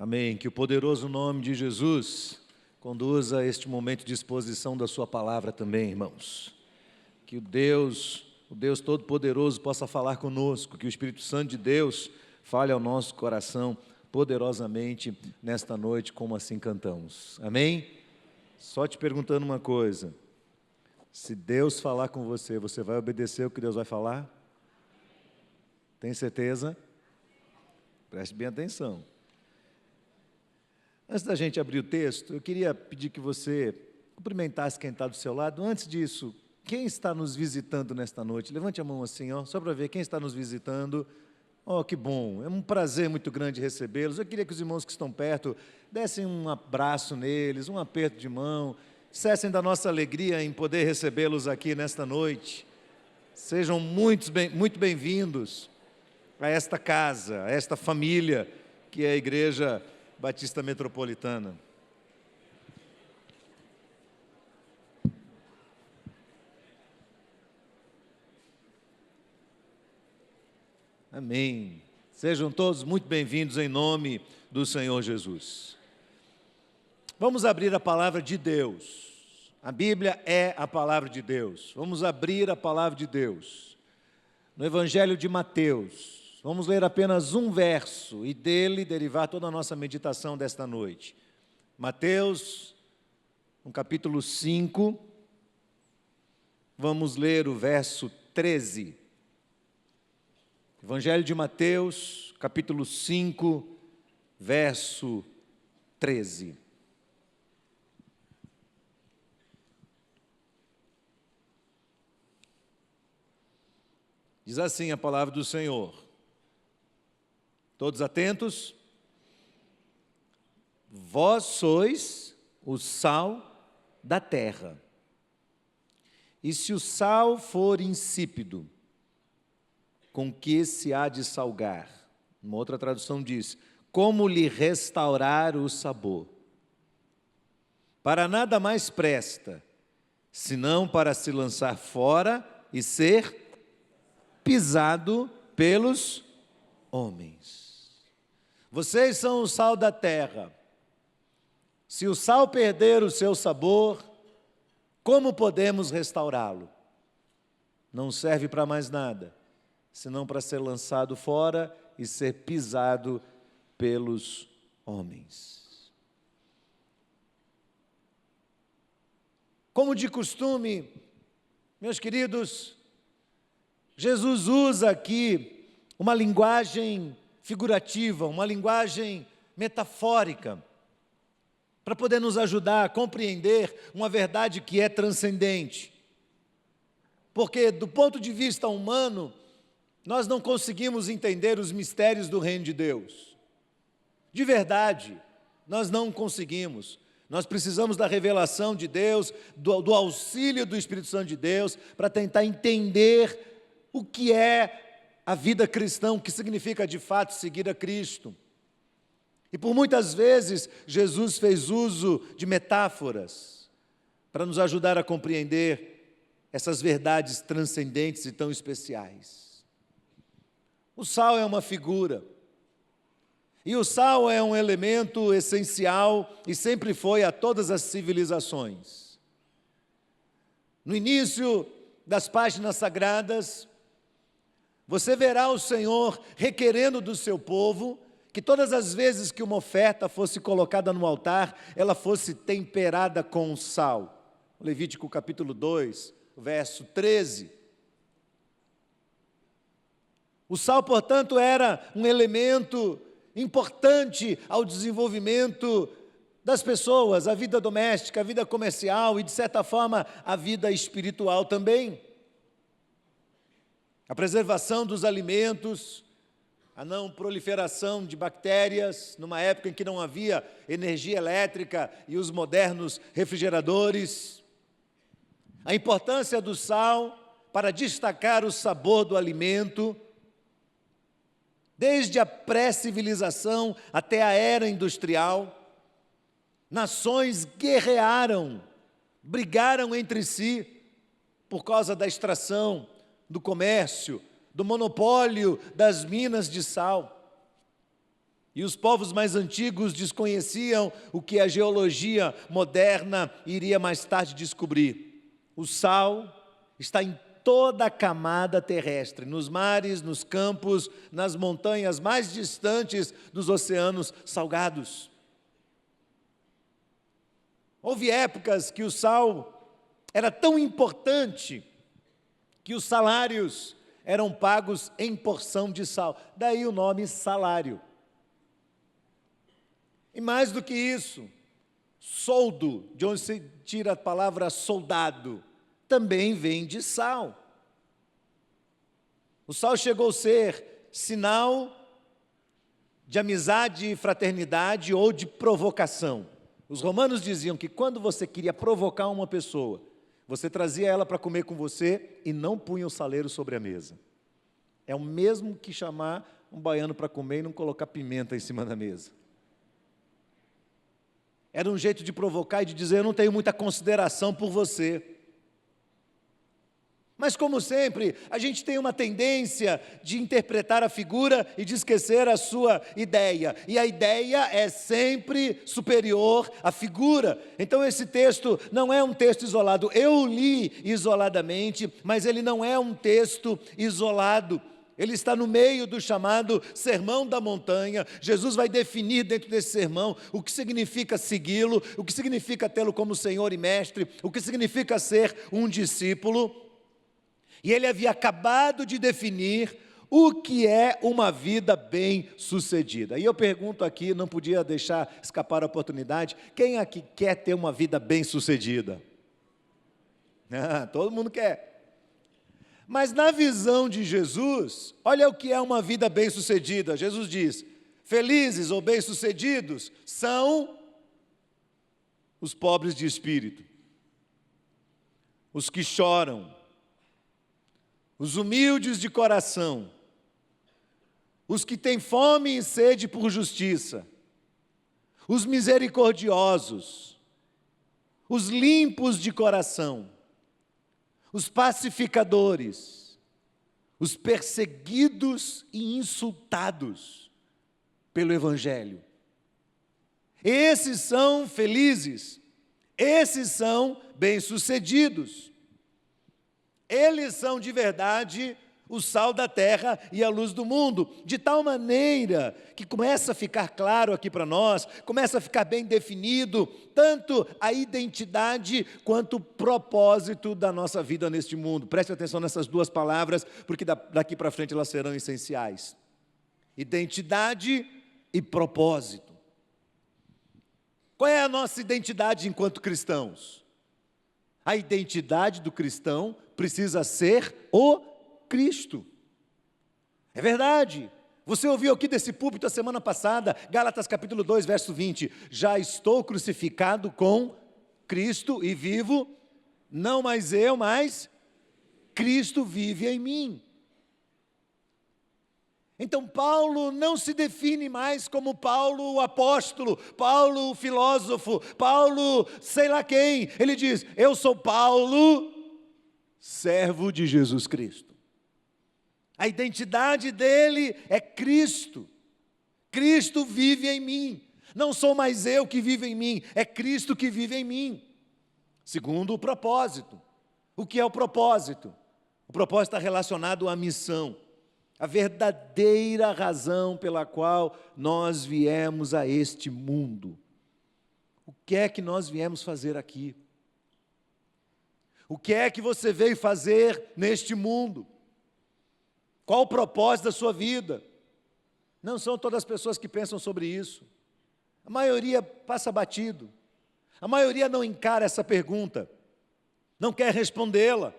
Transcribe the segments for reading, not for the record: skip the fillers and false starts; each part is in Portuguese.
Amém. Que o poderoso nome de Jesus conduza a este momento de exposição da sua palavra também, irmãos. Que o Deus Todo-Poderoso possa falar conosco, que o Espírito Santo de Deus fale ao nosso coração poderosamente nesta noite, como assim cantamos. Amém? Só te perguntando uma coisa, se Deus falar com você, você vai obedecer o que Deus vai falar? Tem certeza? Preste bem atenção. Antes da gente abrir o texto, eu queria pedir que você cumprimentasse quem está do seu lado. Antes disso, quem está nos visitando nesta noite? Levante a mão assim, ó, só para ver quem está nos visitando. Oh, que bom, é um prazer muito grande recebê-los. Eu queria que os irmãos que estão perto dessem um abraço neles, um aperto de mão, dissessem da nossa alegria em poder recebê-los aqui nesta noite. Sejam muito bem-vindos a esta casa, a esta família, que é a Igreja Batista Metropolitana. Amém. Sejam todos muito bem-vindos em nome do Senhor Jesus. Vamos abrir a palavra de Deus. A Bíblia é a palavra de Deus. Vamos abrir a palavra de Deus. No Evangelho de Mateus. Vamos ler apenas um verso e dele derivar toda a nossa meditação desta noite. Mateus, no capítulo 5, vamos ler o verso 13. Evangelho de Mateus, capítulo 5, verso 13. Diz assim a palavra do Senhor. Todos atentos? Vós sois o sal da terra. E se o sal for insípido, com que se há de salgar? Uma outra tradução diz, como lhe restaurar o sabor? Para nada mais presta, senão para se lançar fora e ser pisado pelos homens. Vocês são o sal da terra. Se o sal perder o seu sabor, como podemos restaurá-lo? Não serve para mais nada, senão para ser lançado fora e ser pisado pelos homens. Como de costume, meus queridos, Jesus usa aqui uma linguagem figurativa, uma linguagem metafórica, para poder nos ajudar a compreender uma verdade que é transcendente. Porque, do ponto de vista humano, nós não conseguimos entender os mistérios do reino de Deus. De verdade, nós não conseguimos. Nós precisamos da revelação de Deus, do auxílio do Espírito Santo de Deus, para tentar entender o que é a vida cristã, o que significa de fato seguir a Cristo. E por muitas vezes, Jesus fez uso de metáforas para nos ajudar a compreender essas verdades transcendentes e tão especiais. O sal é uma figura, e o sal é um elemento essencial e sempre foi a todas as civilizações. No início das páginas sagradas, você verá o Senhor requerendo do seu povo que todas as vezes que uma oferta fosse colocada no altar, ela fosse temperada com sal. Levítico capítulo 2, verso 13. O sal, portanto, era um elemento importante ao desenvolvimento das pessoas, a vida doméstica, a vida comercial e, de certa forma, a vida espiritual também. A preservação dos alimentos, a não proliferação de bactérias, numa época em que não havia energia elétrica e os modernos refrigeradores. A importância do sal para destacar o sabor do alimento. Desde a pré-civilização até a era industrial, nações guerrearam, brigaram entre si por causa da extração, do comércio, do monopólio das minas de sal. E os povos mais antigos desconheciam o que a geologia moderna iria mais tarde descobrir. O sal está em toda a camada terrestre, nos mares, nos campos, nas montanhas mais distantes dos oceanos salgados. Houve épocas que o sal era tão importante que os salários eram pagos em porção de sal. Daí o nome salário. E mais do que isso, soldo, de onde se tira a palavra soldado, também vem de sal. O sal chegou a ser sinal de amizade e fraternidade ou de provocação. Os romanos diziam que quando você queria provocar uma pessoa, você trazia ela para comer com você e não punha o saleiro sobre a mesa. É o mesmo que chamar um baiano para comer e não colocar pimenta em cima da mesa. Era um jeito de provocar e de dizer, eu não tenho muita consideração por você. Mas como sempre, a gente tem uma tendência de interpretar a figura e de esquecer a sua ideia. E a ideia é sempre superior à figura. Então esse texto não é um texto isolado. Eu li isoladamente, mas ele não é um texto isolado. Ele está no meio do chamado Sermão da Montanha. Jesus vai definir dentro desse sermão o que significa segui-lo, o que significa tê-lo como Senhor e Mestre, o que significa ser um discípulo. E ele havia acabado de definir o que é uma vida bem-sucedida. E eu pergunto aqui, não podia deixar escapar a oportunidade, quem aqui quer ter uma vida bem-sucedida? Todo mundo quer. Mas na visão de Jesus, olha o que é uma vida bem-sucedida. Jesus diz, felizes ou bem-sucedidos são os pobres de espírito, os que choram, os humildes de coração, os que têm fome e sede por justiça, os misericordiosos, os limpos de coração, os pacificadores, os perseguidos e insultados pelo Evangelho. Esses são felizes, esses são bem-sucedidos. Eles são de verdade o sal da terra e a luz do mundo, de tal maneira que começa a ficar claro aqui para nós, começa a ficar bem definido, tanto a identidade quanto o propósito da nossa vida neste mundo. Preste atenção nessas duas palavras, porque daqui para frente elas serão essenciais. Identidade e propósito. Qual é a nossa identidade enquanto cristãos? A identidade do cristão precisa ser o Cristo. É verdade. Você ouviu aqui desse púlpito a semana passada, Gálatas capítulo 2, verso 20. Já estou crucificado com Cristo e vivo, não mais eu, mas Cristo vive em mim. Então Paulo não se define mais como Paulo o apóstolo, Paulo o filósofo, Paulo sei lá quem. Ele diz, eu sou Paulo, servo de Jesus Cristo. A identidade dele é Cristo. Cristo vive em mim. Não sou mais eu que vivo em mim, é Cristo que vive em mim. Segundo, o propósito. O que é o propósito? O propósito está relacionado à missão. A verdadeira razão pela qual nós viemos a este mundo. O que é que nós viemos fazer aqui? O que é que você veio fazer neste mundo? Qual o propósito da sua vida? Não são todas as pessoas que pensam sobre isso. A maioria passa batido. A maioria não encara essa pergunta. Não quer respondê-la.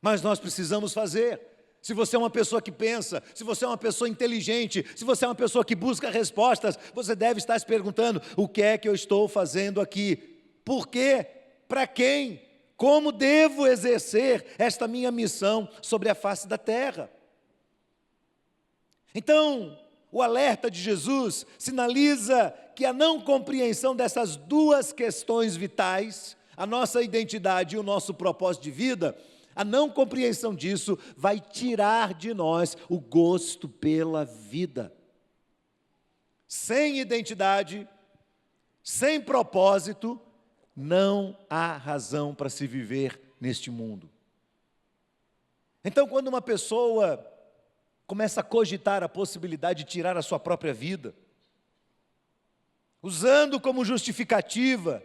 Mas nós precisamos fazer. Se você é uma pessoa que pensa, se você é uma pessoa inteligente, se você é uma pessoa que busca respostas, você deve estar se perguntando, o que é que eu estou fazendo aqui? Por quê? Para quem? Como devo exercer esta minha missão sobre a face da terra? Então, o alerta de Jesus sinaliza que a não compreensão dessas duas questões vitais, a nossa identidade e o nosso propósito de vida, a não compreensão disso vai tirar de nós o gosto pela vida. sem identidade, sem propósito, não há razão para se viver neste mundo. Então, quando uma pessoa começa a cogitar a possibilidade de tirar a sua própria vida, usando como justificativa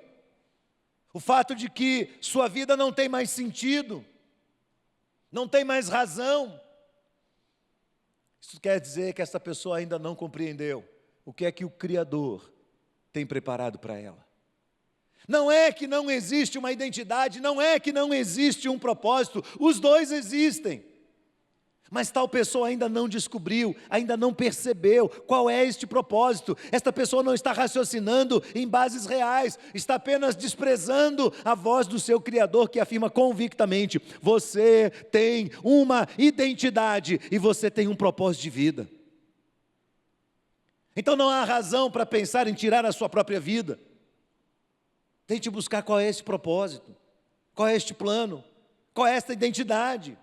o fato de que sua vida não tem mais sentido, não tem mais razão, isso quer dizer que essa pessoa ainda não compreendeu o que é que o Criador tem preparado para ela. Não é que não existe uma identidade, não é que não existe um propósito, os dois existem. Mas tal pessoa ainda não descobriu, ainda não percebeu qual é este propósito. Esta pessoa não está raciocinando em bases reais, está apenas desprezando a voz do seu Criador, que afirma convictamente: você tem uma identidade e você tem um propósito de vida. Então não há razão para pensar em tirar a sua própria vida. Tente buscar qual é esse propósito, qual é este plano, qual é esta identidade.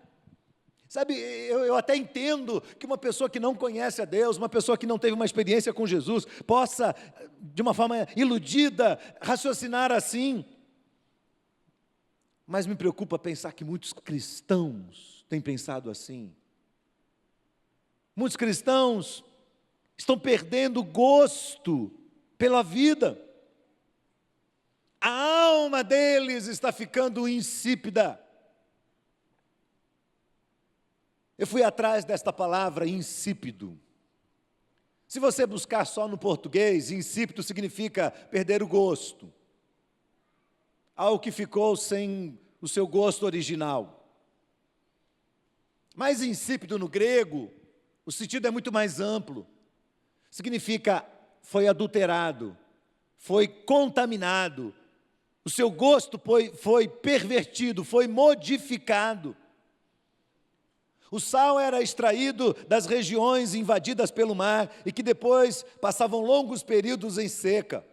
Sabe, eu até entendo que uma pessoa que não conhece a Deus, uma pessoa que não teve uma experiência com Jesus, possa, de uma forma iludida, raciocinar assim. Mas me preocupa pensar que muitos cristãos têm pensado assim. Muitos cristãos estão perdendo o gosto pela vida. A alma deles está ficando insípida. Eu fui atrás desta palavra insípido. Se você buscar só no português, insípido significa perder o gosto. Algo que ficou sem o seu gosto original. Mas insípido no grego, o sentido é muito mais amplo. Significa foi adulterado, foi contaminado, o seu gosto foi pervertido, foi modificado. O sal era extraído das regiões invadidas pelo mar e que depois passavam longos períodos em seca.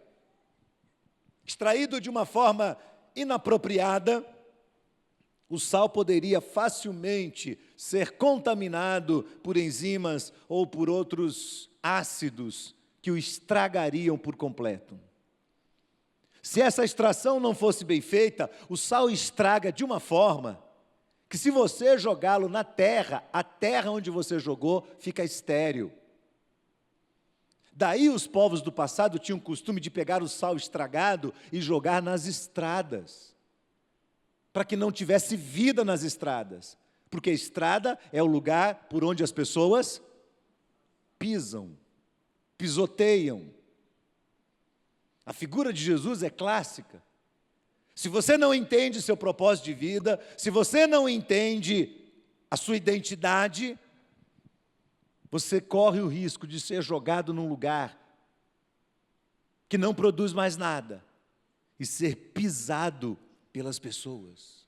Extraído de uma forma inapropriada, o sal poderia facilmente ser contaminado por enzimas ou por outros ácidos que o estragariam por completo. Se essa extração não fosse bem feita, o sal estraga de uma forma que, se você jogá-lo na terra, a terra onde você jogou fica estéril. Daí os povos do passado tinham o costume de pegar o sal estragado e jogar nas estradas, para que não tivesse vida nas estradas, porque a estrada é o lugar por onde as pessoas pisam, pisoteiam. A figura de Jesus é clássica. Se você não entende seu propósito de vida, se você não entende a sua identidade, você corre o risco de ser jogado num lugar que não produz mais nada e ser pisado pelas pessoas.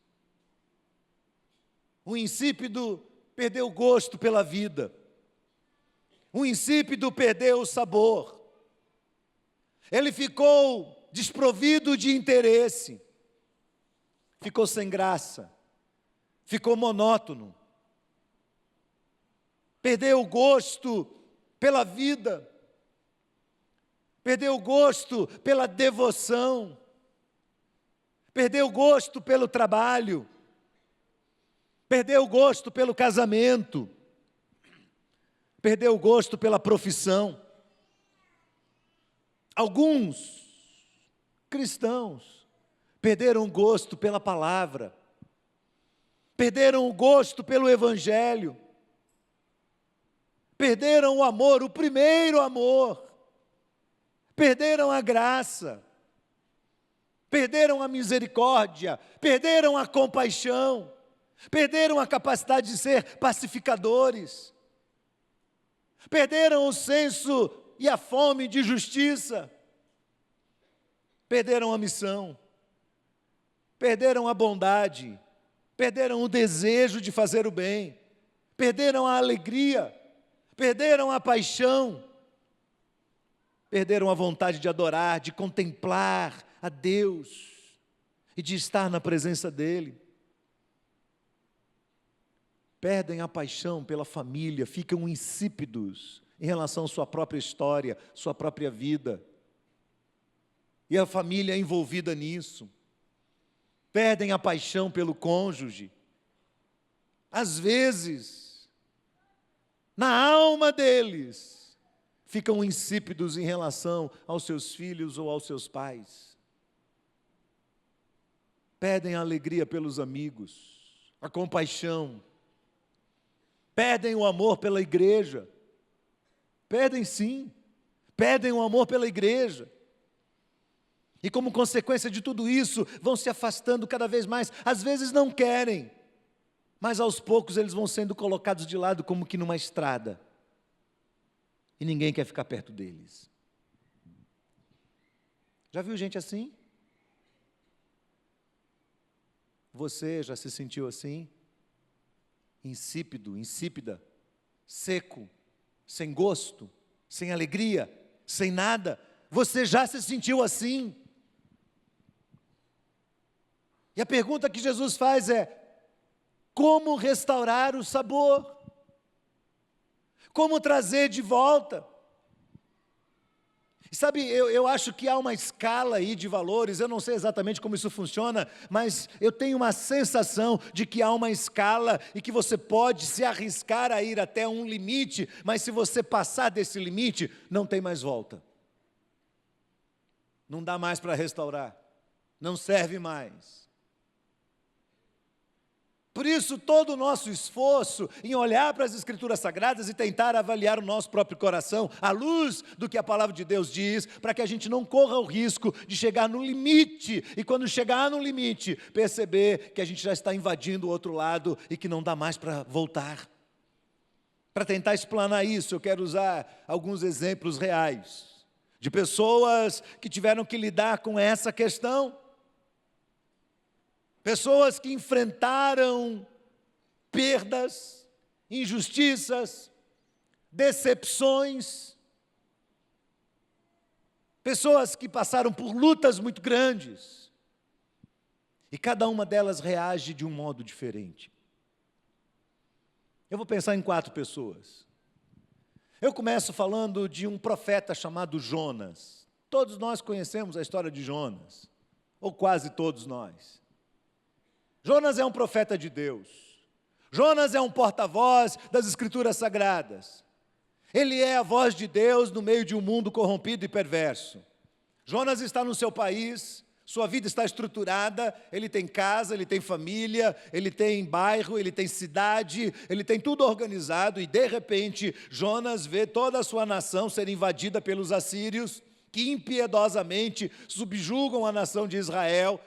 O insípido perdeu o gosto pela vida. O insípido perdeu o sabor. Ele ficou desprovido de interesse. Ficou sem graça, ficou monótono, perdeu o gosto pela vida, perdeu o gosto pela devoção, perdeu o gosto pelo trabalho, perdeu o gosto pelo casamento, perdeu o gosto pela profissão. Alguns cristãos perderam o gosto pela palavra, perderam o gosto pelo evangelho, perderam o amor, o primeiro amor, perderam a graça, perderam a misericórdia, perderam a compaixão, perderam a capacidade de ser pacificadores, perderam o senso e a fome de justiça, perderam a missão, perderam a bondade, perderam o desejo de fazer o bem, perderam a alegria, perderam a paixão, perderam a vontade de adorar, de contemplar a Deus e de estar na presença dEle. Perdem a paixão pela família, ficam insípidos em relação à sua própria história, sua própria vida. E a família é envolvida nisso. Perdem a paixão pelo cônjuge. Às vezes, na alma deles, ficam insípidos em relação aos seus filhos ou aos seus pais. Perdem a alegria pelos amigos, a compaixão. Perdem o amor pela igreja. Perdem sim. Perdem o amor pela igreja. E como consequência de tudo isso, vão se afastando cada vez mais. Às vezes não querem, mas aos poucos eles vão sendo colocados de lado como que numa estrada. E ninguém quer ficar perto deles. Já viu gente assim? Você já se sentiu assim? Insípido, insípida, seco, sem gosto, sem alegria, sem nada. Você já se sentiu assim? E a pergunta que Jesus faz é: como restaurar o sabor? Como trazer de volta? Sabe, eu acho que há uma escala aí de valores, eu não sei exatamente como isso funciona, mas eu tenho uma sensação de que há uma escala e que você pode se arriscar a ir até um limite, mas se você passar desse limite, não tem mais volta. Não dá mais para restaurar, não serve mais. Por isso, todo o nosso esforço em olhar para as Escrituras Sagradas e tentar avaliar o nosso próprio coração, à luz do que a Palavra de Deus diz, para que a gente não corra o risco de chegar no limite, e quando chegar no limite, perceber que a gente já está invadindo o outro lado e que não dá mais para voltar. Para tentar explanar isso, eu quero usar alguns exemplos reais, de pessoas que tiveram que lidar com essa questão. Pessoas que enfrentaram perdas, injustiças, decepções. Pessoas que passaram por lutas muito grandes. E cada uma delas reage de um modo diferente. Eu vou pensar em 4 pessoas. Eu começo falando de um profeta chamado Jonas. Todos nós conhecemos a história de Jonas, ou quase todos nós. Jonas é um profeta de Deus. Jonas é um porta-voz das Escrituras Sagradas. Ele é a voz de Deus no meio de um mundo corrompido e perverso. Jonas está no seu país, sua vida está estruturada, ele tem casa, ele tem família, ele tem bairro, ele tem cidade, ele tem tudo organizado e de repente Jonas vê toda a sua nação ser invadida pelos assírios, que impiedosamente subjugam a nação de Israel,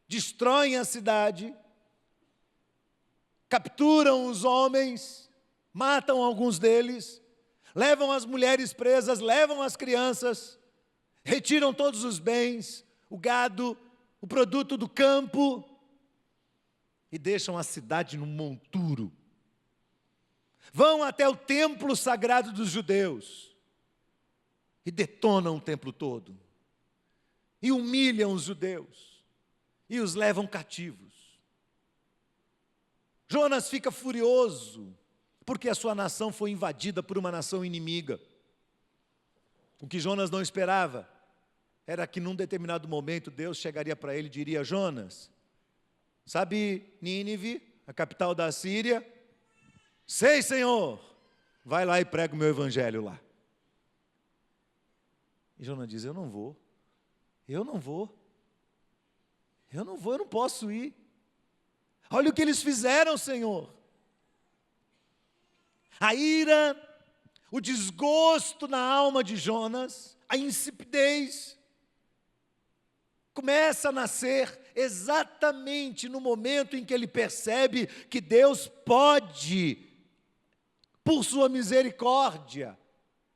destroem a cidade, capturam os homens, matam alguns deles, levam as mulheres presas, levam as crianças, retiram todos os bens, o gado, o produto do campo, e deixam a cidade num monturo. Vão até o templo sagrado dos judeus, e detonam o templo todo, e humilham os judeus, e os levam cativos. Jonas fica furioso, porque a sua nação foi invadida por uma nação inimiga. O que Jonas não esperava era que num determinado momento Deus chegaria para ele e diria: Jonas, sabe Nínive, a capital da Assíria? Sei, Senhor, vai lá e prega o meu evangelho lá. E Jonas diz: eu não vou, eu não posso ir. Olha o que eles fizeram, Senhor. A ira, o desgosto na alma de Jonas, a insipidez, começa a nascer exatamente no momento em que ele percebe que Deus pode, por sua misericórdia,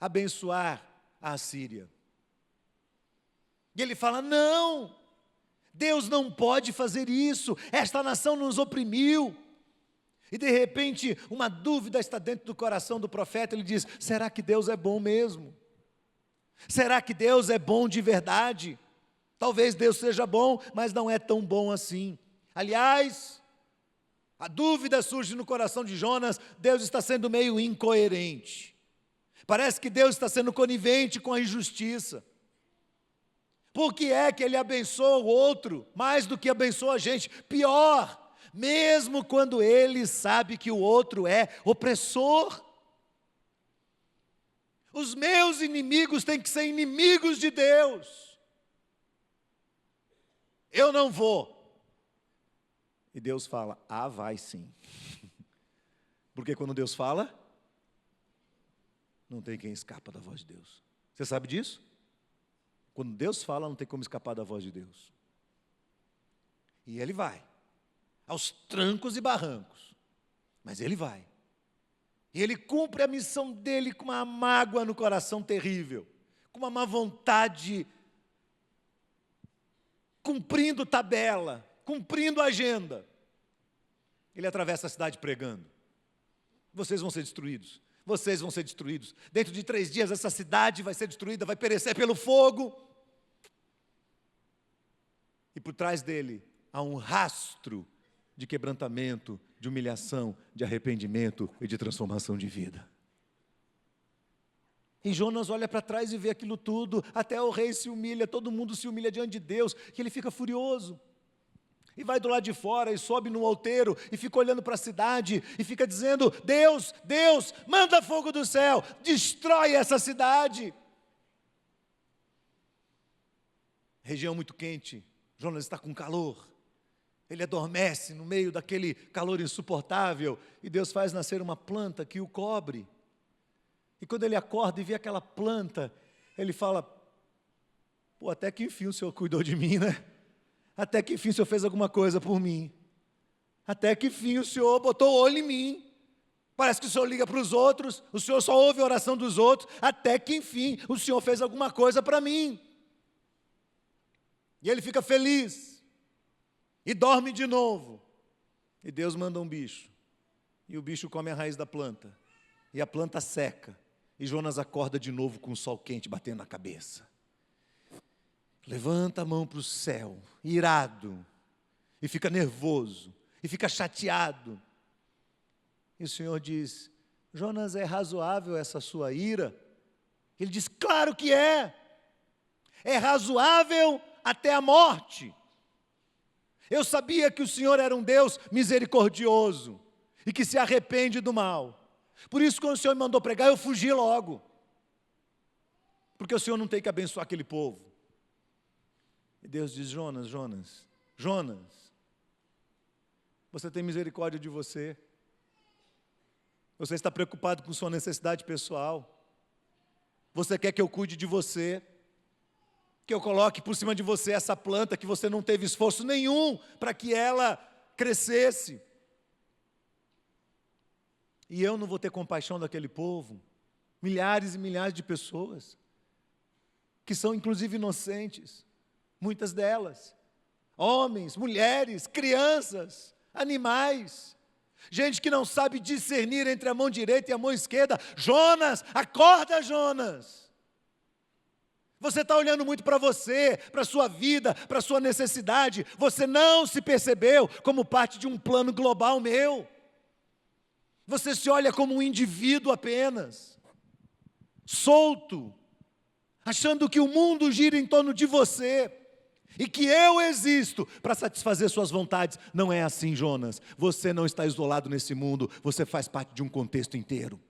abençoar a Assíria. E ele fala: não, Deus não pode fazer isso, esta nação nos oprimiu. E de repente, uma dúvida está dentro do coração do profeta, ele diz: será que Deus é bom mesmo? Será que Deus é bom de verdade? Talvez Deus seja bom, mas não é tão bom assim. Aliás, A dúvida surge no coração de Jonas, Deus está sendo meio incoerente. Parece que Deus está sendo conivente com a injustiça. Por que é que Ele abençoa o outro mais do que abençoa a gente? Pior, mesmo quando Ele sabe que o outro é opressor. Os meus inimigos têm que ser inimigos de Deus. Eu não vou. E Deus fala, vai sim. Porque quando Deus fala, não tem quem escapa da voz de Deus. Você sabe disso? Quando Deus fala, não tem como escapar da voz de Deus. E Ele vai, aos trancos e barrancos, mas Ele vai. E Ele cumpre a missão dEle com uma mágoa no coração terrível, com uma má vontade, cumprindo tabela, cumprindo agenda. Ele atravessa a cidade pregando. Vocês vão ser destruídos. Vocês vão ser destruídos. Dentro de 3 dias essa cidade vai ser destruída, vai perecer pelo fogo. E por trás dele há um rastro de quebrantamento, de humilhação, de arrependimento e de transformação de vida. E Jonas olha para trás e vê aquilo tudo, até o rei se humilha, todo mundo se humilha diante de Deus, que ele fica furioso. E vai do lado de fora e sobe no outeiro e fica olhando para a cidade e fica dizendo, Deus, Deus, manda fogo do céu, destrói essa cidade. Região muito quente, Jonas está com calor. Ele adormece no meio daquele calor insuportável e Deus faz nascer uma planta que o cobre. E quando ele acorda e vê aquela planta, ele fala, até que enfim o Senhor cuidou de mim, né? Até que enfim o Senhor fez alguma coisa por mim. Até que enfim o Senhor botou o olho em mim. Parece que o Senhor liga para os outros, o Senhor só ouve a oração dos outros. Até que enfim o Senhor fez alguma coisa para mim. E ele fica feliz. E dorme de novo. E Deus manda um bicho. E o bicho come a raiz da planta. E a planta seca. E Jonas acorda de novo com o sol quente batendo na cabeça. Levanta a mão para o céu, irado, e fica nervoso, e fica chateado. E o Senhor diz, Jonas, é razoável essa sua ira? Ele diz, claro que é. É razoável até a morte. Eu sabia que o Senhor era um Deus misericordioso, e que se arrepende do mal. Por isso, quando o Senhor me mandou pregar, eu fugi logo. Porque o Senhor não tem que abençoar aquele povo. E Deus diz, Jonas, você tem misericórdia de você? Você está preocupado com sua necessidade pessoal? Você quer que eu cuide de você? Que eu coloque por cima de você essa planta que você não teve esforço nenhum para que ela crescesse? E eu não vou ter compaixão daquele povo? Milhares e milhares de pessoas, que são inclusive inocentes. Muitas delas, homens, mulheres, crianças, animais, gente que não sabe discernir entre a mão direita e a mão esquerda. Jonas, acorda, Jonas. Você está olhando muito para você, para a sua vida, para a sua necessidade. Você não se percebeu como parte de um plano global meu. Você se olha como um indivíduo apenas, solto, achando que o mundo gira em torno de você. E que eu existo para satisfazer suas vontades. Não é assim, Jonas. Você não está isolado nesse mundo. Você faz parte de um contexto inteiro.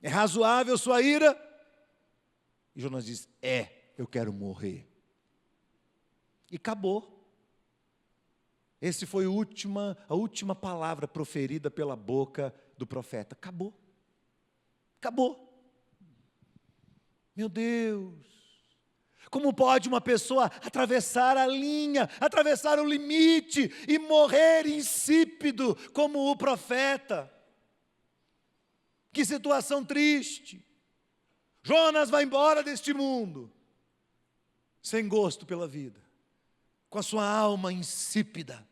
É razoável sua ira? E Jonas diz, eu quero morrer. E acabou. Essa foi a última palavra proferida pela boca do profeta. Acabou. Acabou. Meu Deus. Como pode uma pessoa atravessar a linha, atravessar o limite e morrer insípido como o profeta? Que situação triste. Jonas vai embora deste mundo, sem gosto pela vida, com a sua alma insípida.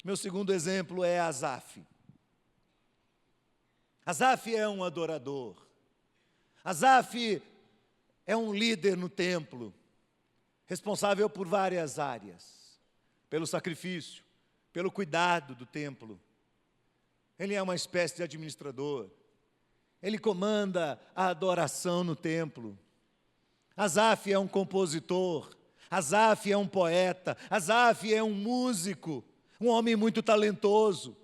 Meu segundo exemplo é Asaf. Asaf é um adorador. Asaf é um líder no templo, responsável por várias áreas. pelo sacrifício, pelo cuidado do templo. Ele é uma espécie de administrador. Ele comanda a adoração no templo. Asaf é um compositor. Asaf é um poeta. Asaf é um músico, um homem muito talentoso.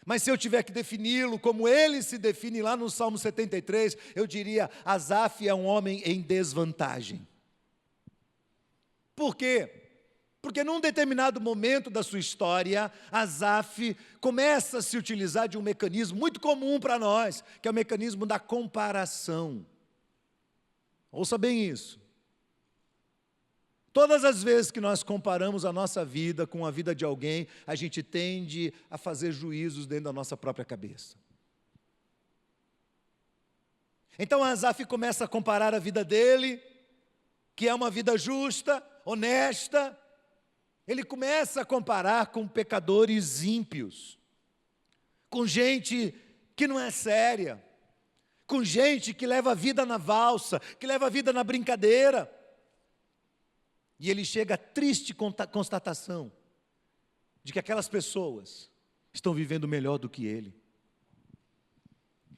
Mas se eu tiver que defini-lo como ele se define lá no Salmo 73, eu diria: Asaf é um homem em desvantagem. Por quê? Porque num determinado momento da sua história, Asaf começa a se utilizar de um mecanismo muito comum para nós, que é o mecanismo da comparação. Ouça bem isso. Todas as vezes que nós comparamos a nossa vida com a vida de alguém, a gente tende a fazer juízos dentro da nossa própria cabeça. Então Asaf começa a comparar a vida dele, que é uma vida justa, honesta. Ele começa a comparar com pecadores ímpios, com gente que não é séria, com gente que leva a vida na valsa, que leva a vida na brincadeira. E ele chega à triste constatação de que aquelas pessoas estão vivendo melhor do que ele.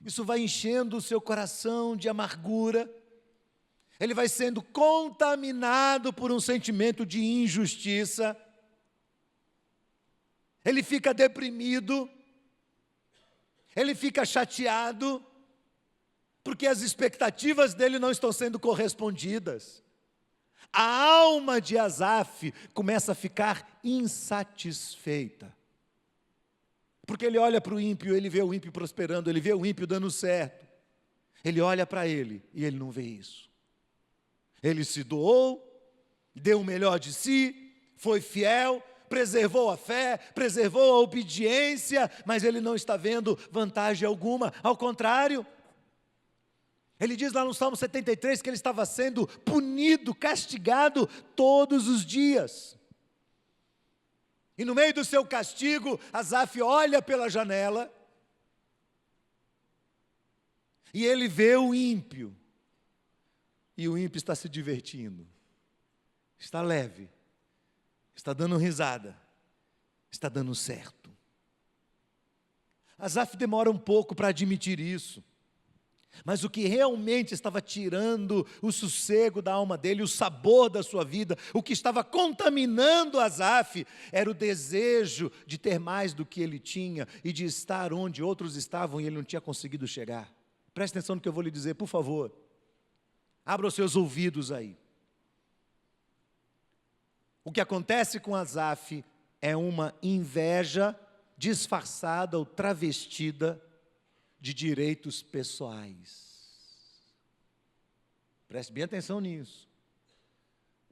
Isso vai enchendo o seu coração de amargura. Ele vai sendo contaminado por um sentimento de injustiça. Ele fica deprimido. Ele fica chateado, porque as expectativas dele não estão sendo correspondidas. A alma de Asaf começa a ficar insatisfeita. Porque ele olha para o ímpio, ele vê o ímpio prosperando, ele vê o ímpio dando certo. Ele olha para ele e ele não vê isso. Ele se doou, deu o melhor de si, foi fiel, preservou a fé, preservou a obediência, mas ele não está vendo vantagem alguma, ao contrário. Ele diz lá no Salmo 73 que ele estava sendo punido, castigado todos os dias. E no meio do seu castigo, Asaf olha pela janela e ele vê o ímpio. E o ímpio está se divertindo, está leve, está dando risada, está dando certo. Asaf demora um pouco para admitir isso, mas o que realmente estava tirando o sossego da alma dele, o sabor da sua vida, o que estava contaminando Asaf, era o desejo de ter mais do que ele tinha e de estar onde outros estavam e ele não tinha conseguido chegar. Preste atenção no que eu vou lhe dizer, por favor. Abra os seus ouvidos aí. O que acontece com Asaf é uma inveja disfarçada ou travestida de direitos pessoais. Preste bem atenção nisso.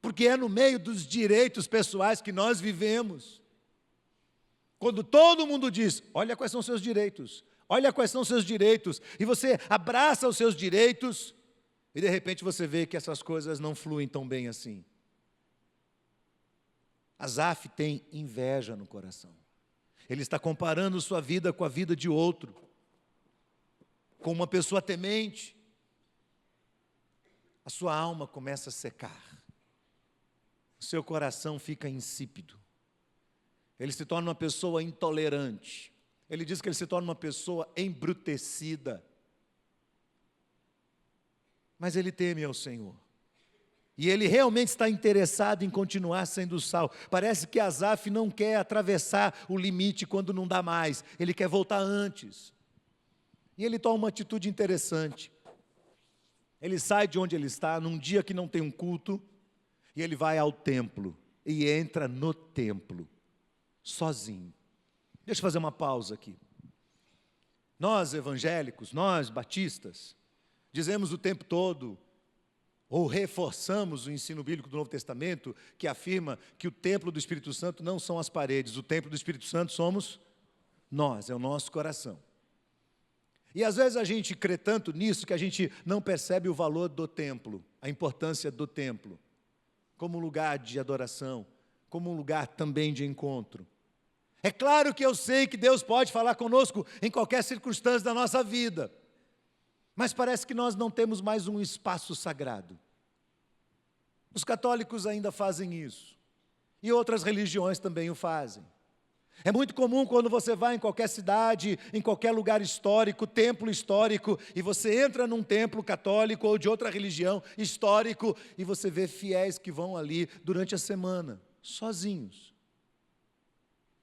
Porque é no meio dos direitos pessoais que nós vivemos. Quando todo mundo diz: olha quais são os seus direitos, olha quais são os seus direitos, e você abraça os seus direitos, e de repente você vê que essas coisas não fluem tão bem assim. Asaf tem inveja no coração. Ele está comparando sua vida com a vida de outro, com uma pessoa temente. A sua alma começa a secar. O seu coração fica insípido. Ele se torna uma pessoa intolerante. Ele diz que ele se torna uma pessoa embrutecida. Mas ele teme ao Senhor. E ele realmente está interessado em continuar sendo sal. Parece que Asaf não quer atravessar o limite quando não dá mais. Ele quer voltar antes. E ele toma uma atitude interessante. Ele sai de onde ele está, num dia que não tem um culto, e ele vai ao templo. E entra no templo, sozinho. Deixa eu fazer uma pausa aqui. Nós evangélicos, nós batistas, dizemos o tempo todo, ou reforçamos o ensino bíblico do Novo Testamento, que afirma que o templo do Espírito Santo não são as paredes, o templo do Espírito Santo somos nós, é o nosso coração. E às vezes a gente crê tanto nisso que a gente não percebe o valor do templo, a importância do templo, como um lugar de adoração, como um lugar também de encontro. É claro que eu sei que Deus pode falar conosco em qualquer circunstância da nossa vida, mas parece que nós não temos mais um espaço sagrado. Os católicos ainda fazem isso. E outras religiões também o fazem. É muito comum quando você vai em qualquer cidade, em qualquer lugar histórico, templo histórico, e você entra num templo católico ou de outra religião histórico, e você vê fiéis que vão ali durante a semana, sozinhos.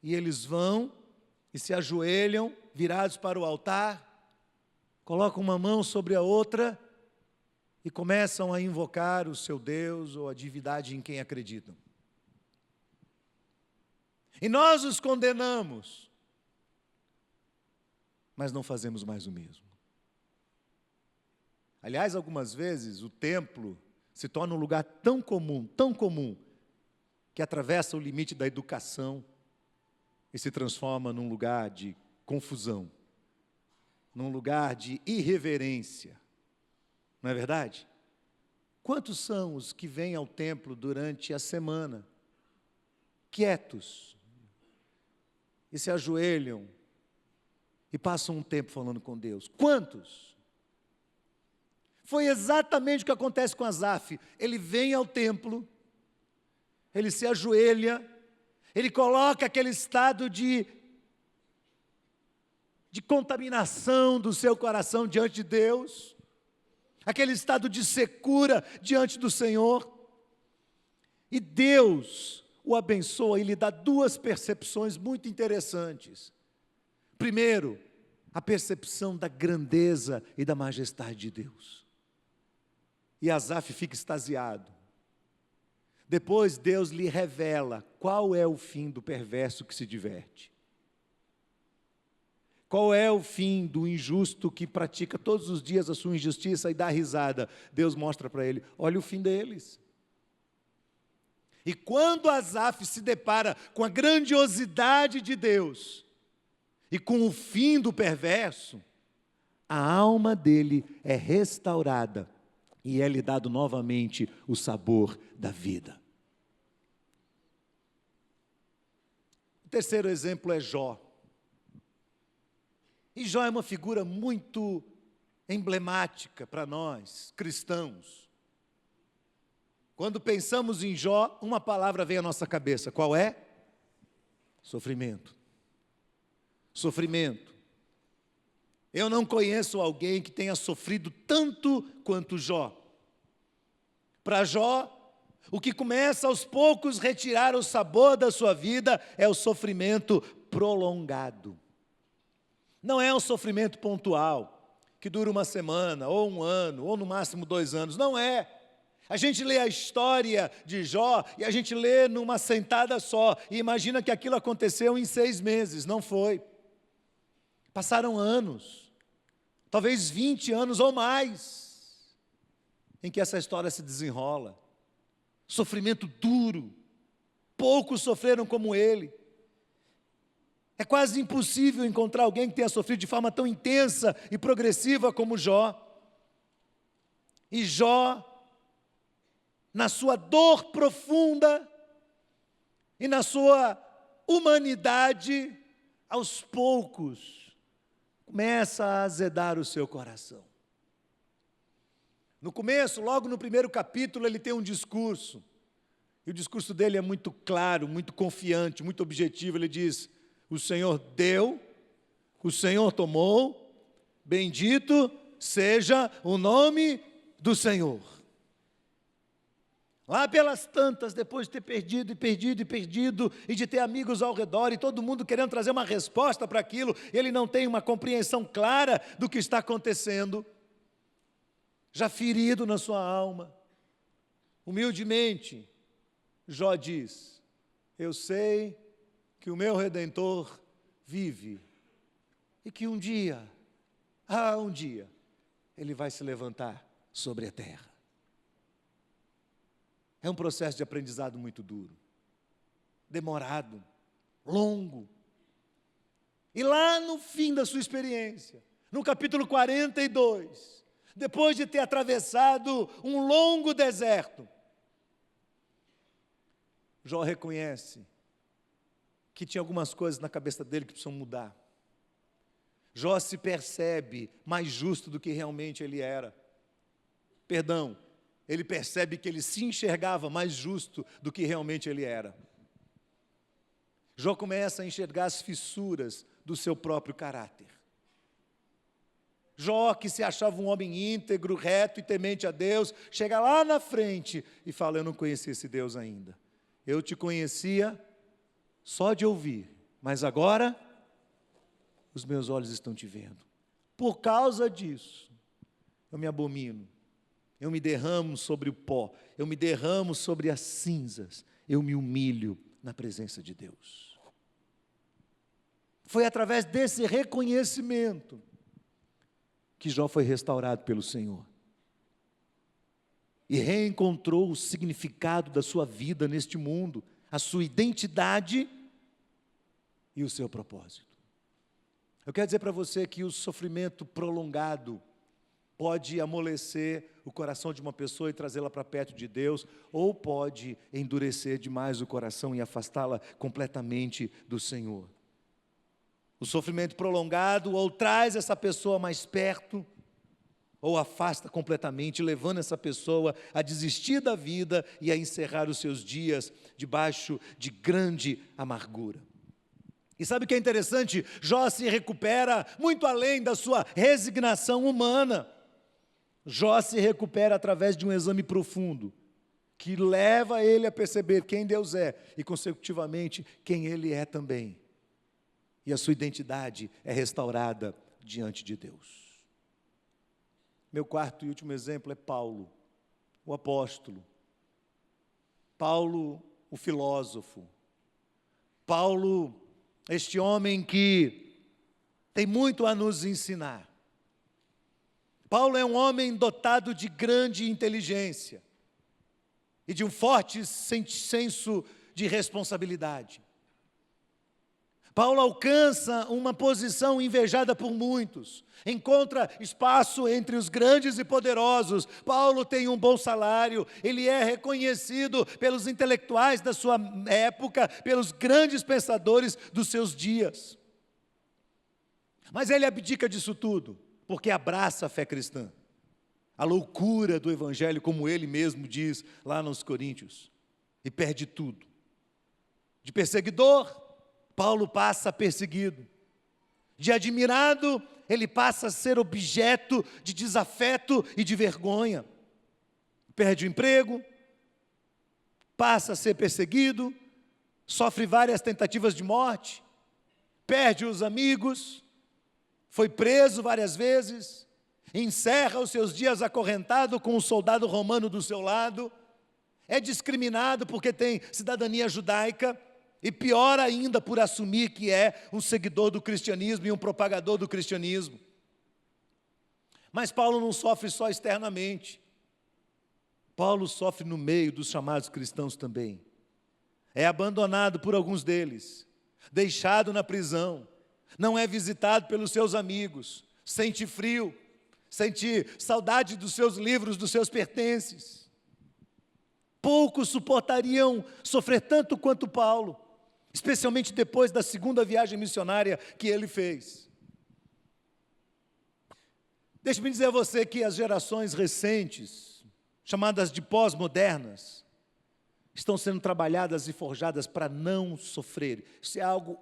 E eles vão e se ajoelham, virados para o altar, colocam uma mão sobre a outra e começam a invocar o seu Deus ou a divindade em quem acreditam. E nós os condenamos, mas não fazemos mais o mesmo. Aliás, algumas vezes o templo se torna um lugar tão comum, que atravessa o limite da educação e se transforma num lugar de confusão, num lugar de irreverência. Não é verdade? Quantos são os que vêm ao templo durante a semana, quietos, e se ajoelham e passam um tempo falando com Deus? Quantos? Foi exatamente o que acontece com Asaf. Ele vem ao templo, ele se ajoelha, ele coloca aquele estado de contaminação do seu coração diante de Deus, aquele estado de secura diante do Senhor, e Deus o abençoa e lhe dá duas percepções muito interessantes. Primeiro, a percepção da grandeza e da majestade de Deus. E Asaf fica extasiado. Depois Deus lhe revela qual é o fim do perverso que se diverte. Qual é o fim do injusto que pratica todos os dias a sua injustiça e dá risada? Deus mostra para ele, olha o fim deles. E quando Asaf se depara com a grandiosidade de Deus e com o fim do perverso, a alma dele é restaurada e é lhe dado novamente o sabor da vida. O terceiro exemplo é Jó. E Jó é uma figura muito emblemática para nós, cristãos. Quando pensamos em Jó, uma palavra vem à nossa cabeça. Qual é? Sofrimento. Sofrimento. Eu não conheço alguém que tenha sofrido tanto quanto Jó. Para Jó, o que começa aos poucos retirar o sabor da sua vida é o sofrimento prolongado. Não é um sofrimento pontual, que dura uma semana, ou um ano, ou no máximo 2 anos. Não é. A gente lê a história de Jó e a gente lê numa sentada só e imagina que aquilo aconteceu em 6 meses. Não foi. Passaram anos, talvez 20 anos ou mais, em que essa história se desenrola. Sofrimento duro, poucos sofreram como ele. É quase impossível encontrar alguém que tenha sofrido de forma tão intensa e progressiva como Jó. E Jó, na sua dor profunda e na sua humanidade, aos poucos, começa a azedar o seu coração. No começo, logo no primeiro capítulo, ele tem um discurso. E o discurso dele é muito claro, muito confiante, muito objetivo. Ele diz, o Senhor deu, o Senhor tomou, bendito seja o nome do Senhor. Lá pelas tantas, depois de ter perdido, e de ter amigos ao redor, e todo mundo querendo trazer uma resposta para aquilo, ele não tem uma compreensão clara do que está acontecendo, já ferido na sua alma, humildemente, Jó diz, eu sei que o meu Redentor vive, e que um dia, ele vai se levantar sobre a terra. É um processo de aprendizado muito duro, demorado, longo. E lá no fim da sua experiência, no capítulo 42, depois de ter atravessado um longo deserto, Jó reconhece que tinha algumas coisas na cabeça dele que precisam mudar. Jó se percebe mais justo do que realmente ele era. Ele percebe que ele se enxergava mais justo do que realmente ele era. Jó começa a enxergar as fissuras do seu próprio caráter. Jó, que se achava um homem íntegro, reto e temente a Deus, chega lá na frente e fala: eu não conhecia esse Deus ainda. Eu te conhecia só de ouvir, mas agora os meus olhos estão te vendo. Por causa disso, eu me abomino, eu me derramo sobre o pó, eu me derramo sobre as cinzas, eu me humilho na presença de Deus. Foi através desse reconhecimento que Jó foi restaurado pelo Senhor e reencontrou o significado da sua vida neste mundo, a sua identidade e o seu propósito. Eu quero dizer para você que o sofrimento prolongado pode amolecer o coração de uma pessoa e trazê-la para perto de Deus, ou pode endurecer demais o coração e afastá-la completamente do Senhor. O sofrimento prolongado ou traz essa pessoa mais perto, ou afasta completamente, levando essa pessoa a desistir da vida e a encerrar os seus dias debaixo de grande amargura. E sabe o que é interessante? Jó se recupera muito além da sua resignação humana. Jó se recupera através de um exame profundo, que leva ele a perceber quem Deus é e, consecutivamente, quem ele é também. E a sua identidade é restaurada diante de Deus. Meu quarto e último exemplo é Paulo, o apóstolo. Paulo, o filósofo. Paulo, este homem que tem muito a nos ensinar. Paulo é um homem dotado de grande inteligência e de um forte senso de responsabilidade. Paulo alcança uma posição invejada por muitos, encontra espaço entre os grandes e poderosos. Paulo tem um bom salário, ele é reconhecido pelos intelectuais da sua época, pelos grandes pensadores dos seus dias. Mas ele abdica disso tudo, porque abraça a fé cristã, a loucura do evangelho, como ele mesmo diz lá nos Coríntios, e perde tudo. De perseguidor, Paulo passa perseguido. De admirado, ele passa a ser objeto de desafeto e de vergonha. Perde o emprego, passa a ser perseguido, sofre várias tentativas de morte, perde os amigos, foi preso várias vezes, encerra os seus dias acorrentado com um soldado romano do seu lado, é discriminado porque tem cidadania judaica, e pior ainda por assumir que é um seguidor do cristianismo e um propagador do cristianismo. Mas Paulo não sofre só externamente. Paulo sofre no meio dos chamados cristãos também. É abandonado por alguns deles, deixado na prisão, não é visitado pelos seus amigos, sente frio, sente saudade dos seus livros, dos seus pertences. Poucos suportariam sofrer tanto quanto Paulo, especialmente depois da segunda viagem missionária que ele fez. Deixe-me dizer a você que as gerações recentes, chamadas de pós-modernas, estão sendo trabalhadas e forjadas para não sofrer. Isso é algo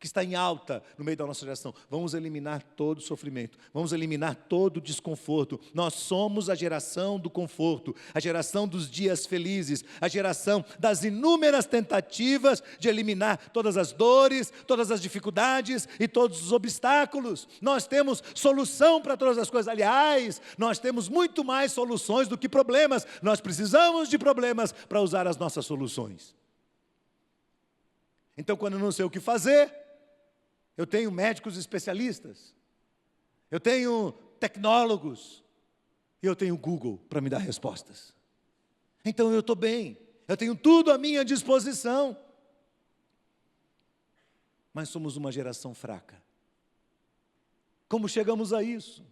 que está em alta no meio da nossa geração. Vamos eliminar todo o sofrimento, vamos eliminar todo o desconforto. Nós somos a geração do conforto, a geração dos dias felizes, a geração das inúmeras tentativas de eliminar todas as dores, todas as dificuldades e todos os obstáculos. Nós temos solução para todas as coisas. Aliás, nós temos muito mais soluções do que problemas. Nós precisamos de problemas para usar as nossas soluções. Então, quando eu não sei o que fazer, eu tenho médicos especialistas, eu tenho tecnólogos, e eu tenho Google para me dar respostas. Então eu estou bem, eu tenho tudo à minha disposição. Mas somos uma geração fraca. Como chegamos a isso?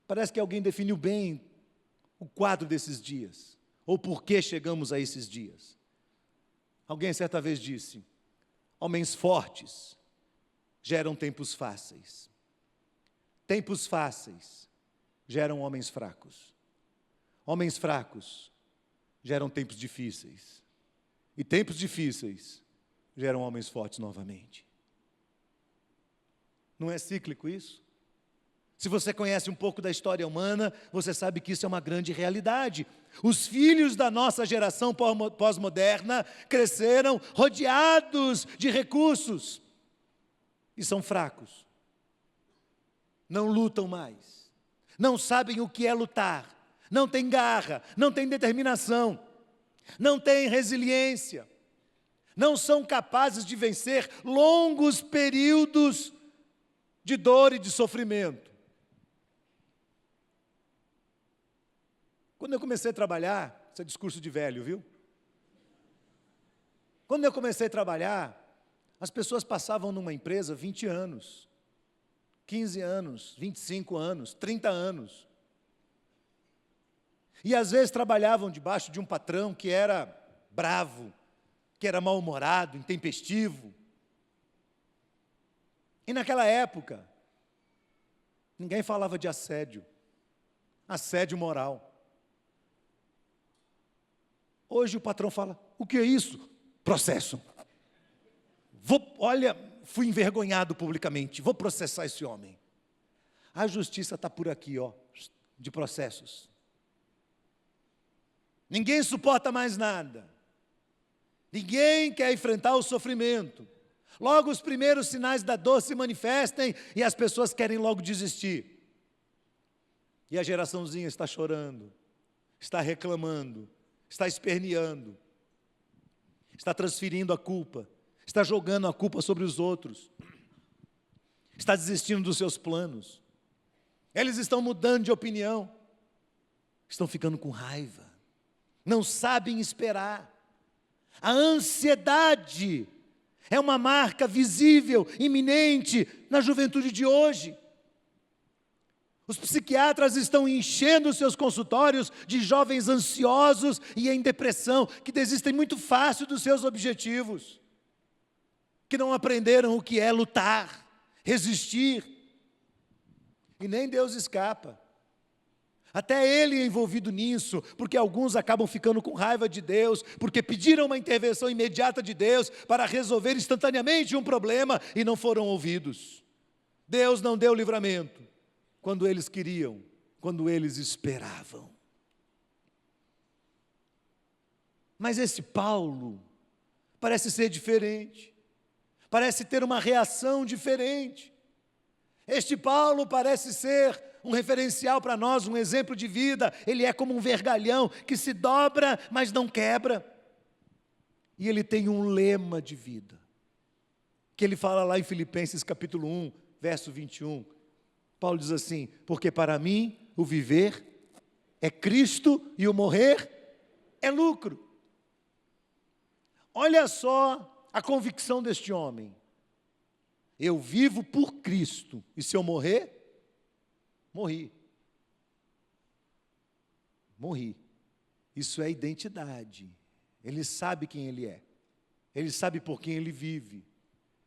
Parece que alguém definiu bem o quadro desses dias, ou por que chegamos a esses dias. Alguém certa vez disse: homens fortes geram tempos fáceis. Tempos fáceis geram homens fracos. Homens fracos geram tempos difíceis. E tempos difíceis geram homens fortes novamente. Não é cíclico isso? Se você conhece um pouco da história humana, você sabe que isso é uma grande realidade. Os filhos da nossa geração pós-moderna cresceram rodeados de recursos e são fracos. Não lutam mais, não sabem o que é lutar, não têm garra, não têm determinação, não têm resiliência, não são capazes de vencer longos períodos de dor e de sofrimento. Quando eu comecei a trabalhar, isso é discurso de velho, viu? Quando eu comecei a trabalhar, as pessoas passavam numa empresa 20 anos, 15 anos, 25 anos, 30 anos. E às vezes trabalhavam debaixo de um patrão que era bravo, que era mal-humorado, intempestivo. E naquela época, ninguém falava de assédio moral. Hoje o patrão fala, o que é isso? Processo. Olha, fui envergonhado publicamente, vou processar esse homem. A justiça está por aqui, de processos. Ninguém suporta mais nada. Ninguém quer enfrentar o sofrimento. Logo os primeiros sinais da dor se manifestem e as pessoas querem logo desistir. E a geraçãozinha está chorando, está reclamando, está esperneando, está transferindo a culpa, está jogando a culpa sobre os outros, está desistindo dos seus planos. Eles estão mudando de opinião, estão ficando com raiva, não sabem esperar. A ansiedade é uma marca visível, iminente na juventude de hoje. Os psiquiatras estão enchendo os seus consultórios de jovens ansiosos e em depressão, que desistem muito fácil dos seus objetivos, que não aprenderam o que é lutar, resistir. E nem Deus escapa. Até Ele é envolvido nisso, porque alguns acabam ficando com raiva de Deus, porque pediram uma intervenção imediata de Deus para resolver instantaneamente um problema e não foram ouvidos. Deus não deu livramento quando eles queriam, quando eles esperavam. Mas esse Paulo parece ser diferente, parece ter uma reação diferente. Este Paulo parece ser um referencial para nós, um exemplo de vida. Ele é como um vergalhão que se dobra, mas não quebra. E ele tem um lema de vida, que ele fala lá em Filipenses capítulo 1, verso 21. Paulo diz assim, porque para mim o viver é Cristo e o morrer é lucro. Olha só a convicção deste homem. Eu vivo por Cristo, e se eu morrer, morri. Morri. Isso é identidade. Ele sabe quem ele é. Ele sabe por quem ele vive.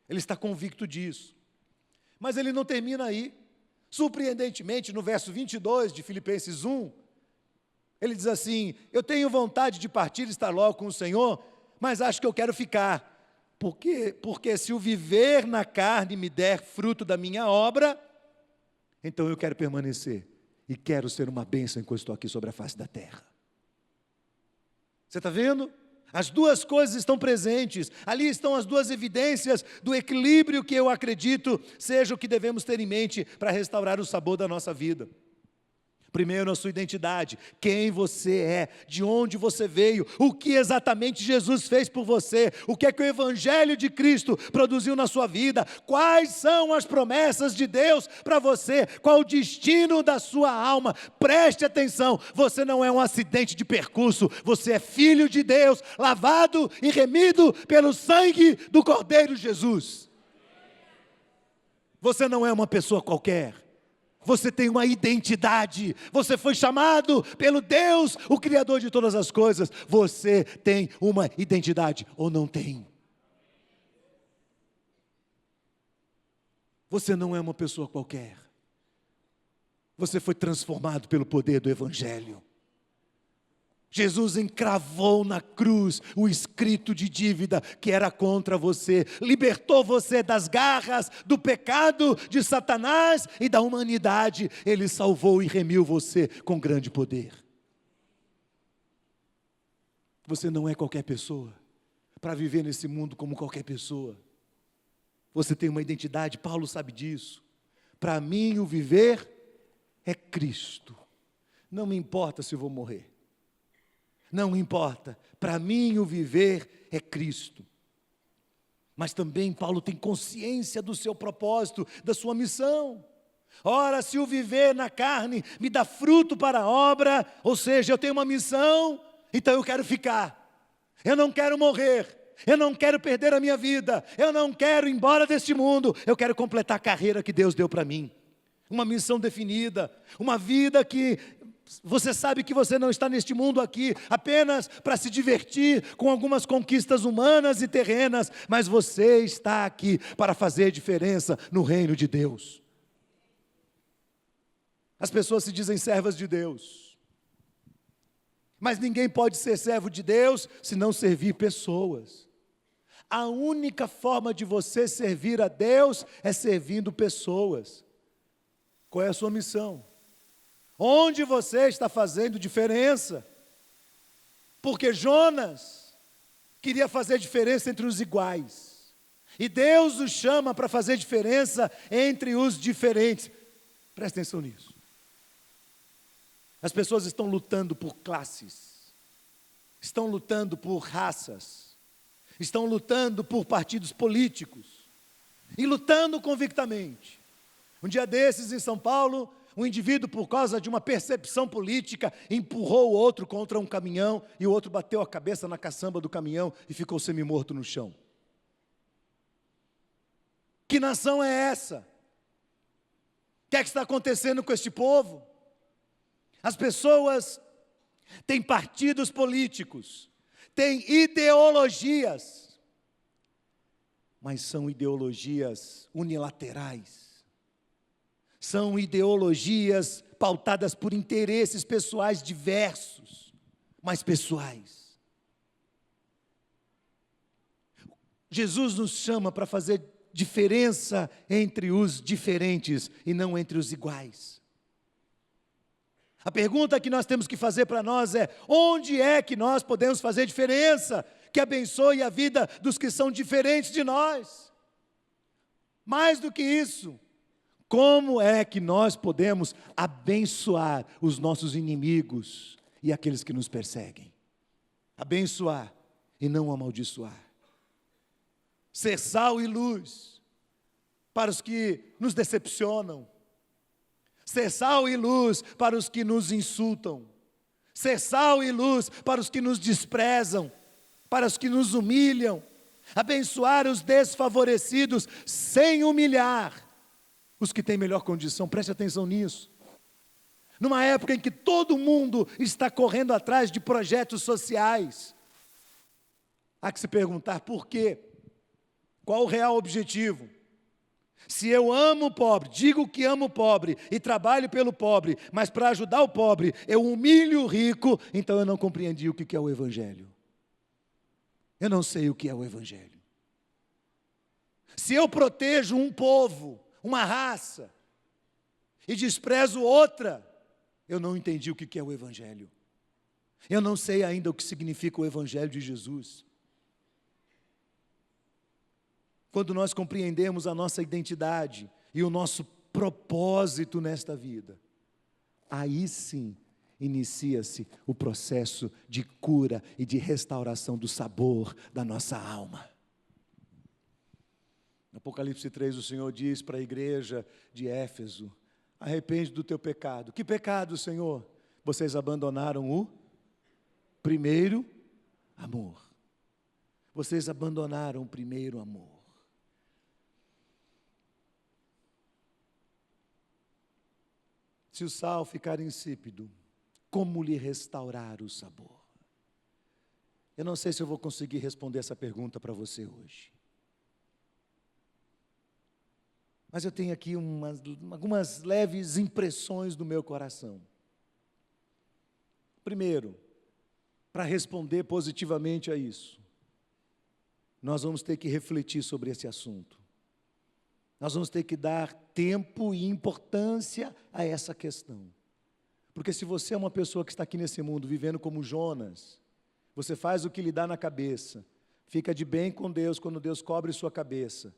Ele está convicto disso. Mas ele não termina aí. Surpreendentemente, no verso 22 de Filipenses 1, ele diz assim, eu tenho vontade de partir e estar logo com o Senhor, mas acho que eu quero ficar. Porque se o viver na carne me der fruto da minha obra, então eu quero permanecer e quero ser uma bênção enquanto estou aqui sobre a face da terra. Você está vendo? As duas coisas estão presentes, ali estão as duas evidências do equilíbrio que eu acredito seja o que devemos ter em mente para restaurar o sabor da nossa vida. Primeiro, a sua identidade, quem você é, de onde você veio, o que exatamente Jesus fez por você, o que é que o Evangelho de Cristo produziu na sua vida, quais são as promessas de Deus para você, qual o destino da sua alma. Preste atenção, você não é um acidente de percurso, você é filho de Deus, lavado e remido pelo sangue do Cordeiro Jesus. Você não é uma pessoa qualquer. Você tem uma identidade, você foi chamado pelo Deus, o Criador de todas as coisas. Você tem uma identidade ou não tem? Você não é uma pessoa qualquer. Você foi transformado pelo poder do Evangelho. Jesus encravou na cruz o escrito de dívida que era contra você, libertou você das garras do pecado, de Satanás e da humanidade. Ele salvou e remiu você com grande poder. Você não é qualquer pessoa para viver nesse mundo como qualquer pessoa. Você tem uma identidade, Paulo sabe disso. Para mim o viver é Cristo. Não me importa se eu vou morrer. Não importa, para mim o viver é Cristo. Mas também Paulo tem consciência do seu propósito, da sua missão. Ora, se o viver na carne me dá fruto para a obra, ou seja, eu tenho uma missão, então eu quero ficar. Eu não quero morrer, eu não quero perder a minha vida, eu não quero ir embora deste mundo, eu quero completar a carreira que Deus deu para mim. Uma missão definida, uma vida que você sabe que você não está neste mundo aqui apenas para se divertir com algumas conquistas humanas e terrenas, mas você está aqui para fazer diferença no reino de Deus. As pessoas se dizem servas de Deus, mas ninguém pode ser servo de Deus se não servir pessoas. A única forma de você servir a Deus é servindo pessoas. Qual é a sua missão? Onde você está fazendo diferença? Porque Jonas queria fazer diferença entre os iguais. E Deus o chama para fazer diferença entre os diferentes. Presta atenção nisso. As pessoas estão lutando por classes. Estão lutando por raças. Estão lutando por partidos políticos. E lutando convictamente. Um dia desses em São Paulo, um indivíduo, por causa de uma percepção política, empurrou o outro contra um caminhão e o outro bateu a cabeça na caçamba do caminhão e ficou semi-morto no chão. Que nação é essa? O que é que está acontecendo com este povo? As pessoas têm partidos políticos, têm ideologias, mas são ideologias unilaterais. São ideologias pautadas por interesses pessoais diversos, mas pessoais. Jesus nos chama para fazer diferença entre os diferentes e não entre os iguais. A pergunta que nós temos que fazer para nós é: onde é que nós podemos fazer diferença que abençoe a vida dos que são diferentes de nós? Mais do que isso, como é que nós podemos abençoar os nossos inimigos e aqueles que nos perseguem? Abençoar e não amaldiçoar. Ser sal e luz para os que nos decepcionam. Ser sal e luz para os que nos insultam. Ser sal e luz para os que nos desprezam, para os que nos humilham. Abençoar os desfavorecidos sem humilhar os que têm melhor condição. Preste atenção nisso. Numa época em que todo mundo está correndo atrás de projetos sociais, há que se perguntar por quê? Qual o real objetivo? Se eu amo o pobre, digo que amo o pobre e trabalho pelo pobre, mas para ajudar o pobre eu humilho o rico, então eu não compreendi o que é o Evangelho. Eu não sei o que é o Evangelho. Se eu protejo um povo, uma raça, e desprezo outra, eu não entendi o que é o Evangelho. Eu não sei ainda o que significa o Evangelho de Jesus. Quando nós compreendemos a nossa identidade e o nosso propósito nesta vida, aí sim inicia-se o processo de cura e de restauração do sabor da nossa alma. No Apocalipse 3, o Senhor diz para a igreja de Éfeso: arrepende do teu pecado. Que pecado, Senhor? Vocês abandonaram o primeiro amor. Vocês abandonaram o primeiro amor. Se o sal ficar insípido, como lhe restaurar o sabor? Eu não sei se eu vou conseguir responder essa pergunta para você hoje. Mas eu tenho aqui algumas leves impressões do meu coração. Primeiro, Para responder positivamente a isso, nós vamos ter que refletir sobre esse assunto. Nós vamos ter que dar tempo e importância a essa questão. Porque se você é uma pessoa que está aqui nesse mundo vivendo como Jonas, você faz o que lhe dá na cabeça, fica de bem com Deus quando Deus cobre sua cabeça,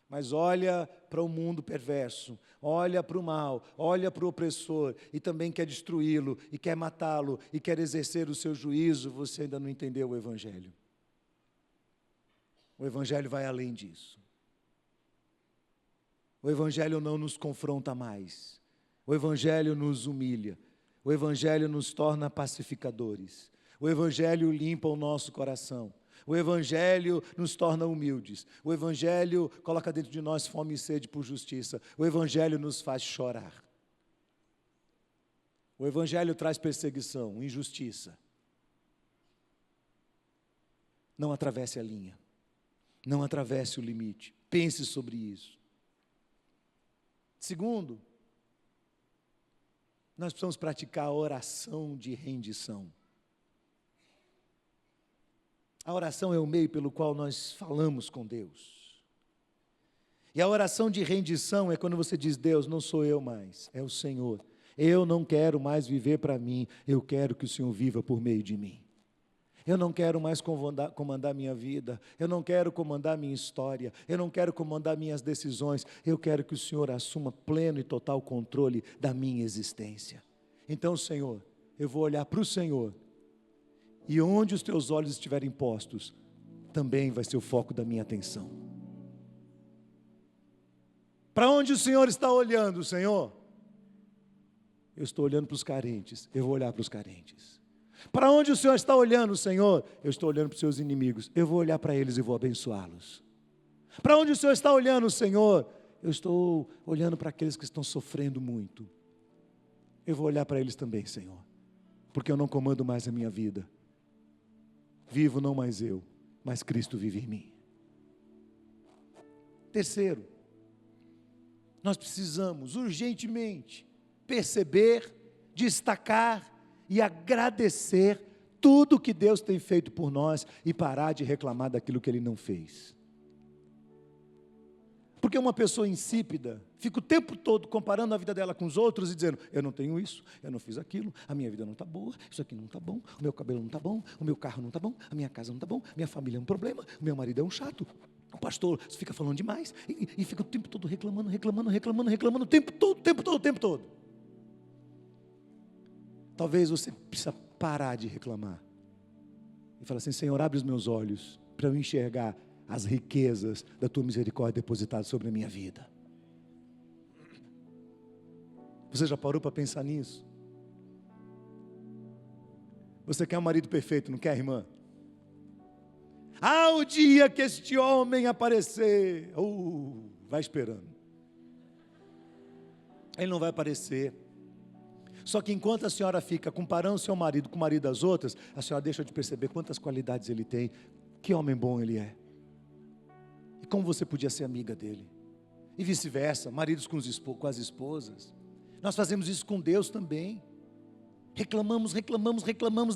mas olha para o mundo perverso, olha para o mal, olha para o opressor e também quer destruí-lo, e quer matá-lo, e quer exercer o seu juízo, você ainda não entendeu o Evangelho. O Evangelho vai além disso. O Evangelho não nos confronta mais. O Evangelho nos humilha. O Evangelho nos torna pacificadores. O Evangelho limpa o nosso coração. O Evangelho nos torna humildes. O Evangelho coloca dentro de nós fome e sede por justiça. O Evangelho nos faz chorar. O Evangelho traz perseguição, injustiça. Não atravesse a linha. Não atravesse o limite. Pense sobre isso. Segundo, nós precisamos praticar a oração de rendição. A oração é o meio pelo qual nós falamos com Deus. E a oração de rendição é quando você diz: Deus, não sou eu mais, é o Senhor. Eu não quero mais viver para mim, eu quero que o Senhor viva por meio de mim. Eu não quero mais comandar minha vida, eu não quero comandar minha história, eu não quero comandar minhas decisões, eu quero que o Senhor assuma pleno e total controle da minha existência. Então, Senhor, eu vou olhar para o Senhor, e onde os teus olhos estiverem postos, também vai ser o foco da minha atenção. Para onde o Senhor está olhando, Senhor? Eu estou olhando para os carentes, eu vou olhar para os carentes. Para onde o Senhor está olhando, Senhor? Eu estou olhando para os seus inimigos, eu vou olhar para eles e vou abençoá-los. Para onde o Senhor está olhando, Senhor? Eu estou olhando para aqueles que estão sofrendo muito. Eu vou olhar para eles também, Senhor, porque eu não comando mais a minha vida. Vivo não mais eu, mas Cristo vive em mim. Terceiro, nós precisamos urgentemente perceber, destacar e agradecer tudo que Deus tem feito por nós e parar de reclamar daquilo que Ele não fez. Porque uma pessoa insípida fica o tempo todo comparando a vida dela com os outros e dizendo: eu não tenho isso, eu não fiz aquilo, a minha vida não está boa, isso aqui não está bom, o meu cabelo não está bom, o meu carro não está bom, a minha casa não está bom, minha família é um problema, o meu marido é um chato, o pastor fica falando demais e fica o tempo todo reclamando, o tempo todo. Talvez você precisa parar de reclamar e falar assim: Senhor, abre os meus olhos para eu enxergar as riquezas da tua misericórdia depositadas sobre a minha vida. Você já parou para pensar nisso? Você quer um marido perfeito, não quer, irmã? O dia que este homem aparecer, vai esperando. Ele não vai aparecer. Só que enquanto a senhora fica comparando seu marido com o marido das outras, a senhora deixa de perceber quantas qualidades ele tem, que homem bom ele é. E como você podia ser amiga dele. E vice-versa, maridos com as esposas. Nós fazemos isso com Deus também. Reclamamos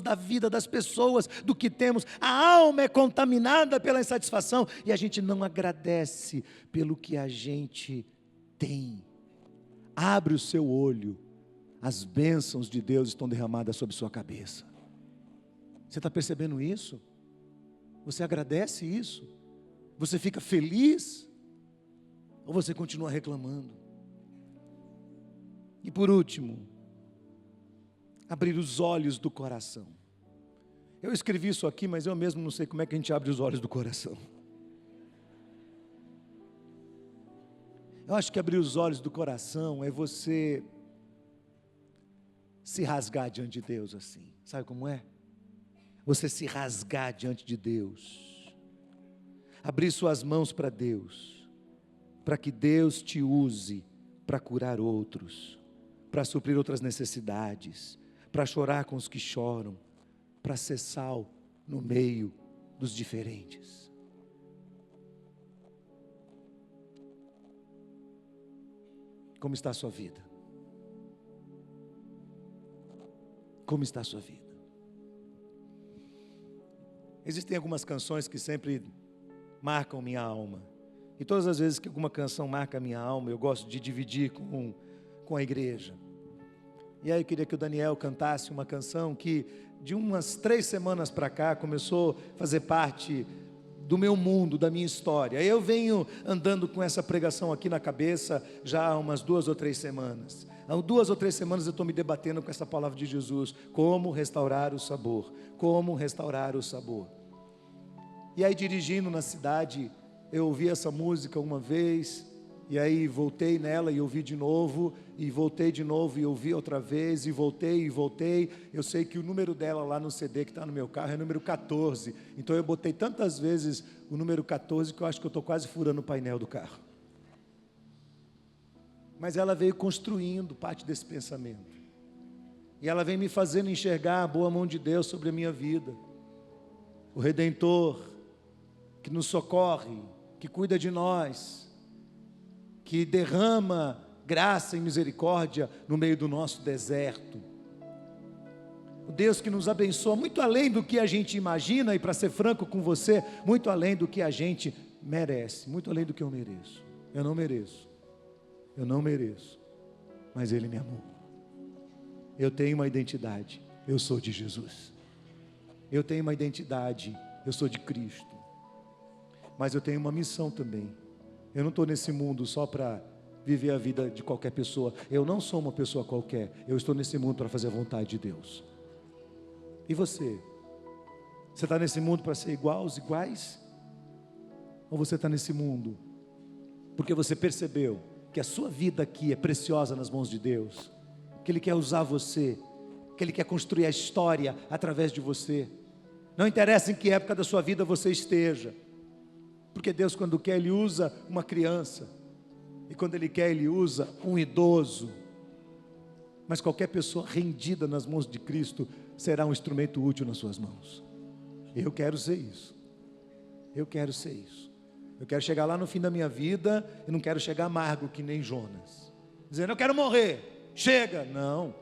da vida das pessoas, do que temos. A alma é contaminada pela insatisfação e a gente não agradece pelo que a gente tem. Abre o seu olho. As bênçãos de Deus estão derramadas sobre sua cabeça. Você está percebendo isso? Você agradece isso? Você fica feliz? Ou você continua reclamando? E por último, abrir os olhos do coração. Eu escrevi isso aqui, mas eu mesmo não sei como é que a gente abre os olhos do coração. Eu acho que abrir os olhos do coração é você se rasgar diante de Deus assim. Sabe como é? Você se rasgar diante de Deus. Abrir suas mãos para Deus. Para que Deus te use para curar outros. Para suprir outras necessidades. Para chorar com os que choram. Para ser sal no meio dos diferentes. Como está a sua vida? Como está a sua vida? Existem algumas canções que sempre marcam minha alma. E todas as vezes que alguma canção marca a minha alma, eu gosto de dividir com a igreja. E aí eu queria que o Daniel cantasse uma canção que, de umas 3 semanas para cá, começou a fazer parte do meu mundo, da minha história. Eu venho andando com essa pregação aqui na cabeça já há umas 2 ou 3 semanas. Há 2 ou 3 semanas eu estou me debatendo com essa palavra de Jesus. Como restaurar o sabor? Como restaurar o sabor? E aí, dirigindo na cidade, eu ouvi essa música uma vez, e aí voltei nela e ouvi de novo, e voltei de novo e ouvi outra vez, e voltei. Eu sei que o número dela lá no CD que está no meu carro é o número 14. Então eu botei tantas vezes o número 14 que eu acho que eu estou quase furando o painel do carro. Mas ela veio construindo parte desse pensamento. E ela vem me fazendo enxergar a boa mão de Deus sobre a minha vida. O Redentor, que nos socorre, que cuida de nós, que derrama graça e misericórdia no meio do nosso deserto. O Deus que nos abençoa muito além do que a gente imagina, e para ser franco com você, muito além do que a gente merece, muito além do que eu mereço. Eu não mereço, mas Ele me amou. Eu tenho uma identidade, eu sou de Jesus. Eu tenho uma identidade, eu sou de Cristo. Mas eu tenho uma missão também. Eu não estou nesse mundo só para viver a vida de qualquer pessoa. Eu não sou uma pessoa qualquer. Eu estou nesse mundo para fazer a vontade de Deus. E você? Você está nesse mundo para ser igual aos iguais? Ou você está nesse mundo porque você percebeu que a sua vida aqui é preciosa nas mãos de Deus? Que Ele quer usar você, que Ele quer construir a história através de você. Não interessa em que época da sua vida você esteja, porque Deus, quando quer, Ele usa uma criança, e quando Ele quer, Ele usa um idoso. Mas qualquer pessoa rendida nas mãos de Cristo será um instrumento útil nas suas mãos. Eu quero ser isso. Eu quero ser isso. Eu quero chegar lá no fim da minha vida, e não quero chegar amargo que nem Jonas, dizendo: eu quero morrer, chega. Não,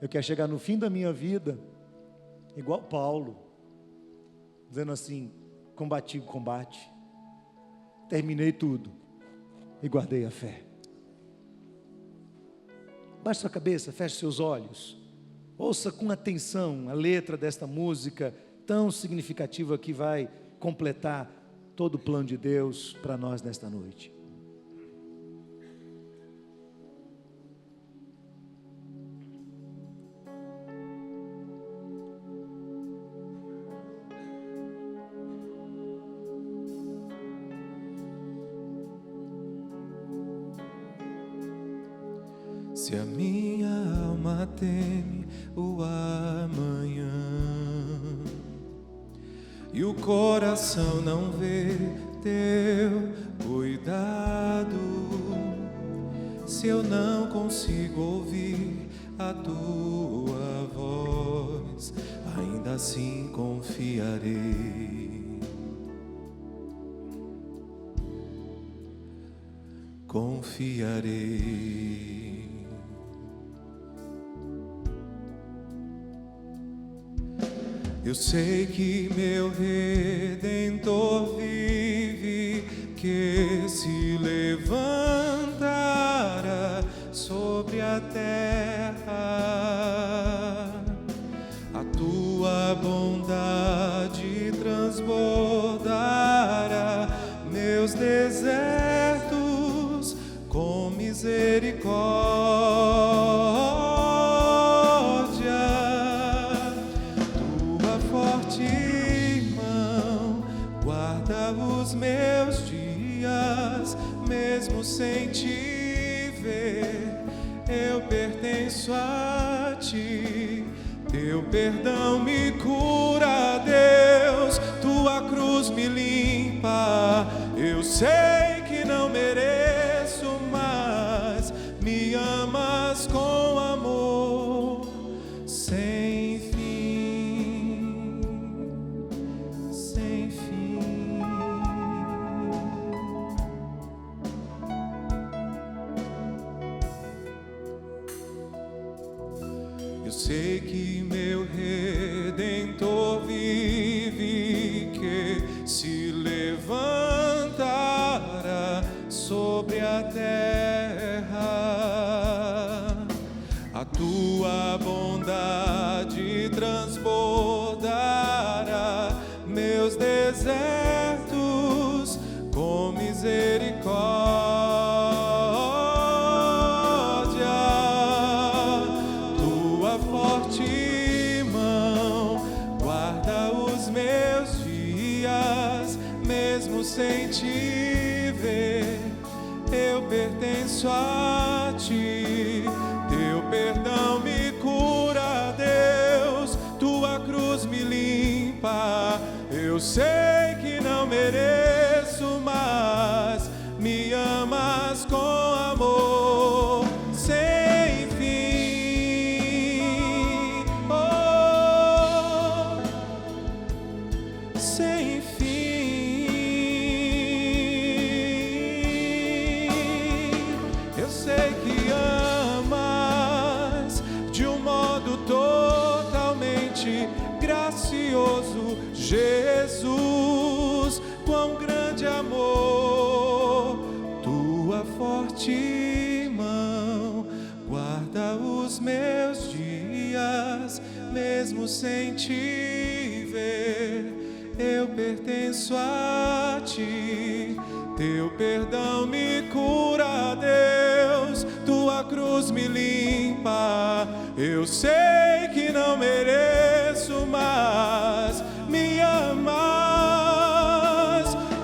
eu quero chegar no fim da minha vida igual Paulo, dizendo assim: combati o combate, terminei tudo e guardei a fé. Baixe sua cabeça, feche seus olhos, ouça com atenção a letra desta música tão significativa que vai completar todo o plano de Deus para nós nesta noite. Se a minha alma teme o amanhã e o coração não vê teu cuidado, se eu não consigo ouvir a tua voz, ainda assim confiarei. Confiarei. Eu sei que meu Redentor vive, que se levantará sobre a terra. A tua bondade transbordará meus desertos com misericórdia. Os meus dias, mesmo sem te ver, eu pertenço a ti. Teu perdão me cura, Deus, tua cruz me limpa. Eu sei que não mereço, mas me amas com amor sem fim, sem fim. Eu sei que meu Redentor vive, dias, mesmo sem te ver, eu pertenço a ti. Teu perdão me cura, Deus, tua cruz me limpa. Eu sei que não mereço, mas me amas com amor sem fim. Oh, sem fim. Eu sei que amas de um modo totalmente gracioso, Jesus, quão grande amor. Tua forte mão guarda os meus dias, mesmo sem te ver, eu pertenço a ti. Teu perdão me cura, Deus, tua cruz me limpa. Eu sei que não mereço, mas me amas.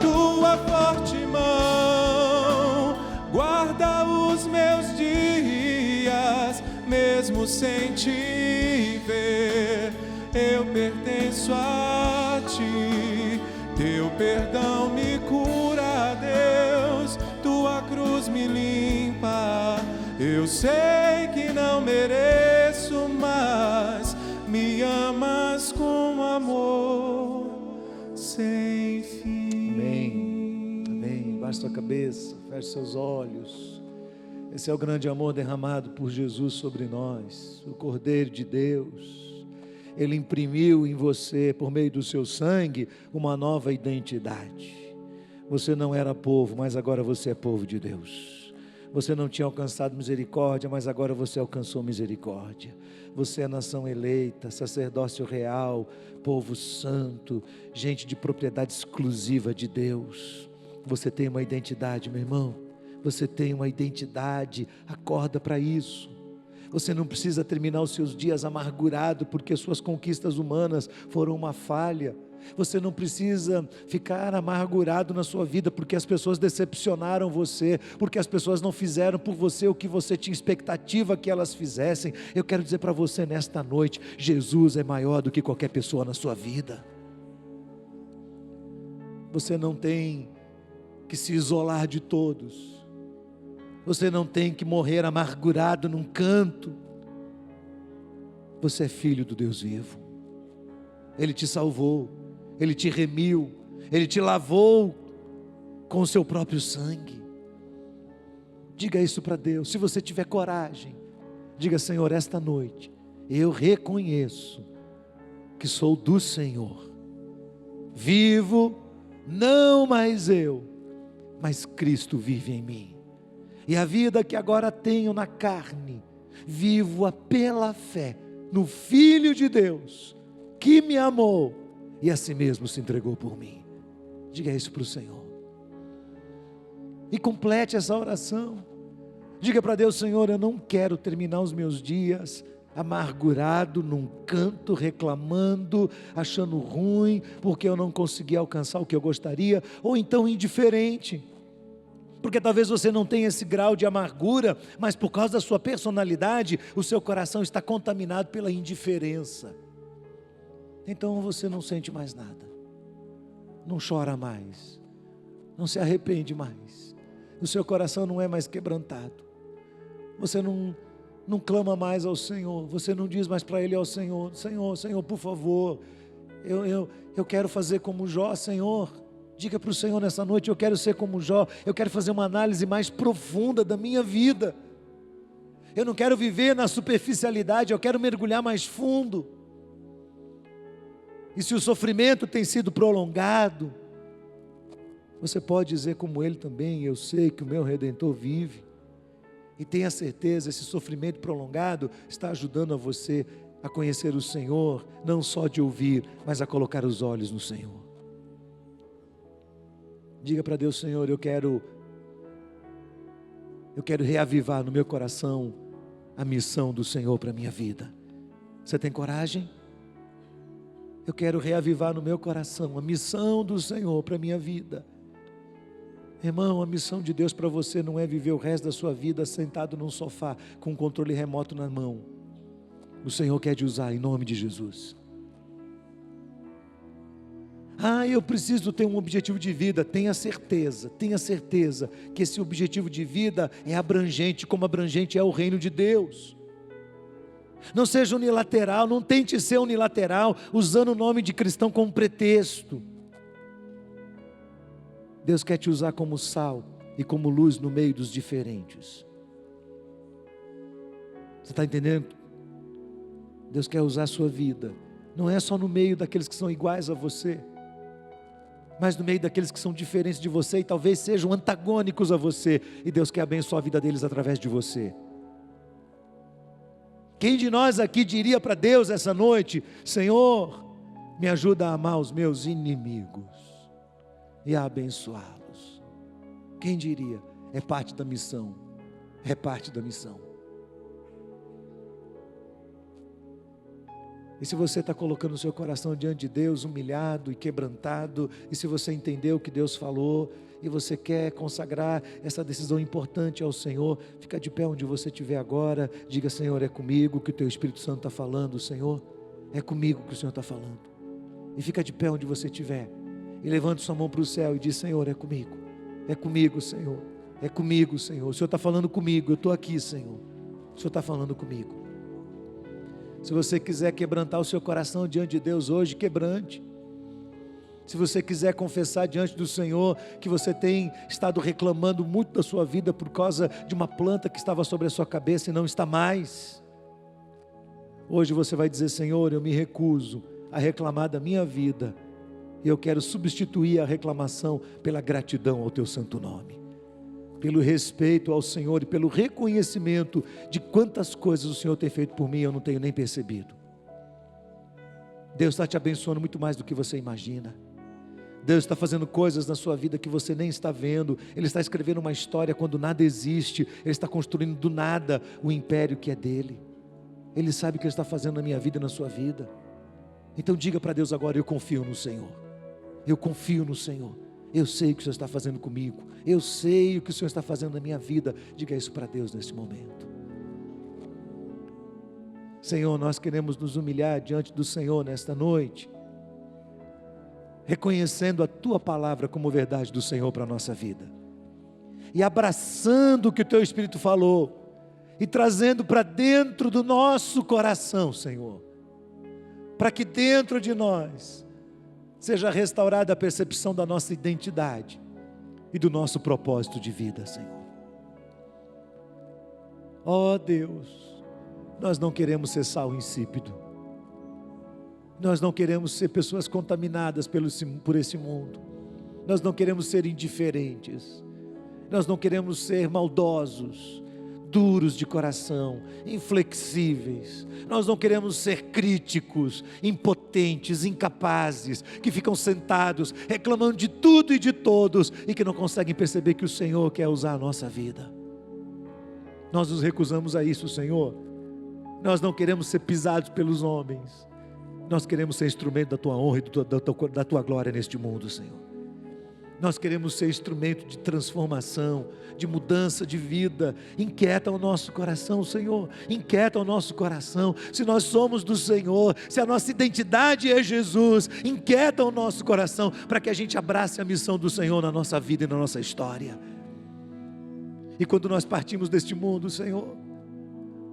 Tua forte mão guarda os meus dias, mesmo sem te ver, eu pertenço a ti. Teu perdão me cura, Deus, tua cruz me limpa. Eu sei que não mereço, mas me amas com amor sem fim. Amém, amém. Baixe sua cabeça, feche seus olhos. Esse é o grande amor derramado por Jesus sobre nós, o Cordeiro de Deus. Ele imprimiu em você, por meio do seu sangue, uma nova identidade. Você não era povo, mas agora você é povo de Deus. Você não tinha alcançado misericórdia, mas agora você alcançou misericórdia. Você é nação eleita, sacerdócio real, povo santo, gente de propriedade exclusiva de Deus. Você tem uma identidade, meu irmão. Você tem uma identidade, acorda para isso. Você não precisa terminar os seus dias amargurado porque suas conquistas humanas foram uma falha. Você não precisa ficar amargurado na sua vida porque as pessoas decepcionaram você, porque as pessoas não fizeram por você o que você tinha expectativa que elas fizessem. Eu quero dizer para você nesta noite, Jesus é maior do que qualquer pessoa na sua vida. Você não tem que se isolar de todos. Você não tem que morrer amargurado num canto. Você é filho do Deus vivo. Ele te salvou, Ele te remiu, Ele te lavou com o seu próprio sangue. Diga isso para Deus. Se você tiver coragem, diga: Senhor, esta noite eu reconheço que sou do Senhor. Vivo, não mais eu, mas Cristo vive em mim. E a vida que agora tenho na carne, vivo-a pela fé no Filho de Deus, que me amou e a si mesmo se entregou por mim. Diga isso para o Senhor. E complete essa oração. Diga para Deus: Senhor, eu não quero terminar os meus dias amargurado num canto, reclamando, achando ruim, porque eu não consegui alcançar o que eu gostaria, ou então indiferente. Porque talvez você não tenha esse grau de amargura, mas por causa da sua personalidade, o seu coração está contaminado pela indiferença. Então você não sente mais nada, não chora mais, não se arrepende mais, o seu coração não é mais quebrantado, você não clama mais ao Senhor, você não diz mais para Ele: ao Senhor, Senhor, por favor, eu quero fazer como Jó, Senhor. Diga para o Senhor nessa noite: eu quero ser como Jó, eu quero fazer uma análise mais profunda da minha vida. Eu não quero viver na superficialidade, eu quero mergulhar mais fundo. E se o sofrimento tem sido prolongado, você pode dizer como ele também: eu sei que o meu Redentor vive. E tenha certeza, esse sofrimento prolongado está ajudando a você a conhecer o Senhor, não só de ouvir, mas a colocar os olhos no Senhor. Diga para Deus: Senhor, eu quero reavivar no meu coração a missão do Senhor para a minha vida. Você tem coragem? Eu quero reavivar no meu coração a missão do Senhor para a minha vida. Irmão, a missão de Deus para você não é viver o resto da sua vida sentado num sofá com um controle remoto na mão. O Senhor quer te usar em nome de Jesus. Eu preciso ter um objetivo de vida. Tenha certeza que esse objetivo de vida é abrangente, como abrangente é o reino de Deus. Não seja unilateral, não tente ser unilateral, usando o nome de cristão como pretexto. Deus quer te usar como sal e como luz no meio dos diferentes. Você está entendendo? Deus quer usar a sua vida, não é só no meio daqueles que são iguais a você, mas no meio daqueles que são diferentes de você e talvez sejam antagônicos a você, e Deus quer abençoar a vida deles através de você. Quem de nós aqui diria para Deus essa noite: Senhor, me ajuda a amar os meus inimigos e a abençoá-los? Quem diria? É parte da missão, é parte da missão. E se você está colocando o seu coração diante de Deus, humilhado e quebrantado, e se você entendeu o que Deus falou, e você quer consagrar essa decisão importante ao Senhor, fica de pé onde você estiver agora, diga: Senhor, é comigo que o Teu Espírito Santo está falando, Senhor, é comigo que o Senhor está falando. E fica de pé onde você estiver, e levante sua mão para o céu e diz: Senhor, é comigo, Senhor, é comigo, Senhor, o Senhor está falando comigo, eu estou aqui, Senhor, o Senhor está falando comigo. Se você quiser quebrantar o seu coração diante de Deus hoje, quebrante. Se você quiser confessar diante do Senhor que você tem estado reclamando muito da sua vida por causa de uma planta que estava sobre a sua cabeça e não está mais, hoje você vai dizer: Senhor, eu me recuso a reclamar da minha vida, e eu quero substituir a reclamação pela gratidão ao Teu santo nome, pelo respeito ao Senhor e pelo reconhecimento de quantas coisas o Senhor tem feito por mim, eu não tenho nem percebido. Deus está te abençoando muito mais do que você imagina. Deus está fazendo coisas na sua vida que você nem está vendo. Ele está escrevendo uma história quando nada existe. Ele está construindo do nada o império que é dele. Ele sabe o que Ele está fazendo na minha vida e na sua vida. Então diga para Deus agora: eu confio no Senhor, eu confio no Senhor, eu sei o que o Senhor está fazendo comigo, eu sei o que o Senhor está fazendo na minha vida. Diga isso para Deus nesse momento. Senhor, nós queremos nos humilhar diante do Senhor nesta noite, reconhecendo a Tua palavra como verdade do Senhor para a nossa vida, e abraçando o que o Teu Espírito falou, e trazendo para dentro do nosso coração, Senhor, para que dentro de nós seja restaurada a percepção da nossa identidade e do nosso propósito de vida, Senhor. Ó Deus, nós não queremos ser sal insípido, nós não queremos ser pessoas contaminadas por esse mundo, nós não queremos ser indiferentes, nós não queremos ser maldosos, duros de coração, inflexíveis. Nós não queremos ser críticos, impotentes, incapazes, que ficam sentados reclamando de tudo e de todos e que não conseguem perceber que o Senhor quer usar a nossa vida. Nós nos recusamos a isso, Senhor. Nós não queremos ser pisados pelos homens. Nós queremos ser instrumento da Tua honra e da Tua glória neste mundo, Senhor. Nós queremos ser instrumento de transformação, de mudança de vida. Inquieta o nosso coração, Senhor, inquieta o nosso coração. Se nós somos do Senhor, se a nossa identidade é Jesus, inquieta o nosso coração, para que a gente abrace a missão do Senhor na nossa vida e na nossa história. E quando nós partimos deste mundo, Senhor,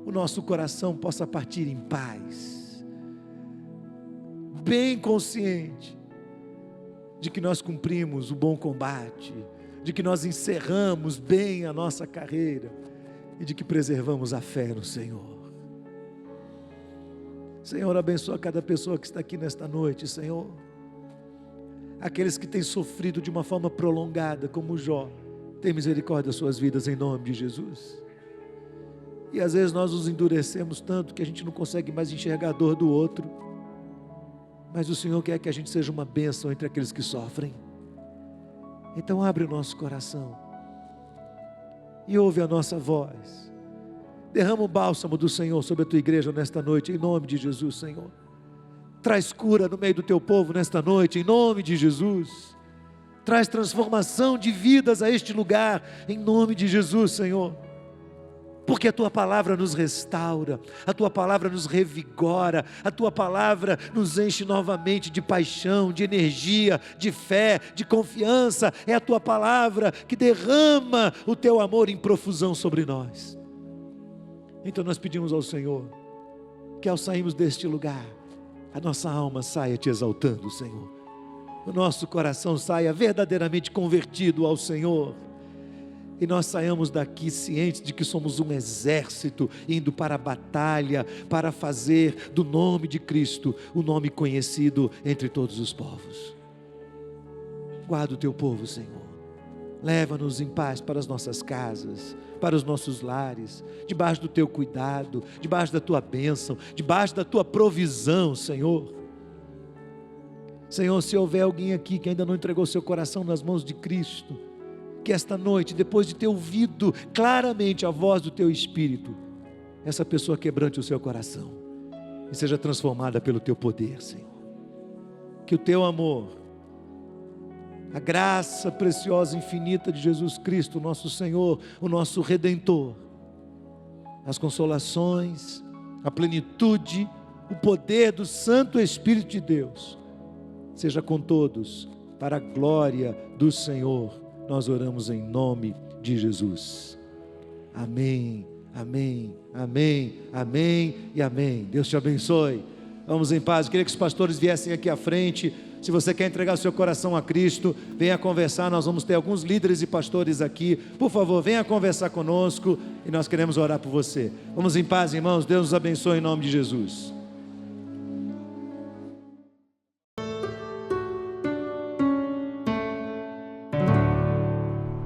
o nosso coração possa partir em paz, bem consciente de que nós cumprimos o bom combate, de que nós encerramos bem a nossa carreira e de que preservamos a fé no Senhor. Senhor, abençoa cada pessoa que está aqui nesta noite, Senhor. Aqueles que têm sofrido de uma forma prolongada, como Jó, tem misericórdia das suas vidas em nome de Jesus. E às vezes nós nos endurecemos tanto que a gente não consegue mais enxergar a dor do outro. Mas o Senhor quer que a gente seja uma bênção entre aqueles que sofrem. Então abre o nosso coração e ouve a nossa voz. Derrama o bálsamo do Senhor sobre a Tua igreja nesta noite, em nome de Jesus, Senhor. Traz cura no meio do teu povo nesta noite, em nome de Jesus. Traz transformação de vidas a este lugar, em nome de Jesus, Senhor. Porque a Tua palavra nos restaura, a Tua palavra nos revigora, a Tua palavra nos enche novamente de paixão, de energia, de fé, de confiança. É a Tua palavra que derrama o Teu amor em profusão sobre nós. Então nós pedimos ao Senhor, que ao sairmos deste lugar, a nossa alma saia Te exaltando, Senhor. O nosso coração saia verdadeiramente convertido ao Senhor. E nós saiamos daqui cientes de que somos um exército indo para a batalha, para fazer do nome de Cristo o nome conhecido entre todos os povos. Guarda o Teu povo, Senhor. Leva-nos em paz para as nossas casas, para os nossos lares, debaixo do Teu cuidado, debaixo da Tua bênção, debaixo da Tua provisão, Senhor. Senhor, se houver alguém aqui que ainda não entregou seu coração nas mãos de Cristo, que esta noite, depois de ter ouvido claramente a voz do Teu Espírito, essa pessoa quebrante o seu coração e seja transformada pelo Teu poder, Senhor. Que o Teu amor, a graça preciosa e infinita de Jesus Cristo, nosso Senhor, o nosso Redentor, as consolações, a plenitude, o poder do Santo Espírito de Deus, seja com todos, para a glória do Senhor. Nós oramos em nome de Jesus. Amém, amém, amém, amém e amém. Deus te abençoe. Vamos em paz. Eu queria que os pastores viessem aqui à frente. Se você quer entregar o seu coração a Cristo, venha conversar. Nós vamos ter alguns líderes e pastores aqui. Por favor, venha conversar conosco e nós queremos orar por você. Vamos em paz, irmãos. Deus nos abençoe em nome de Jesus.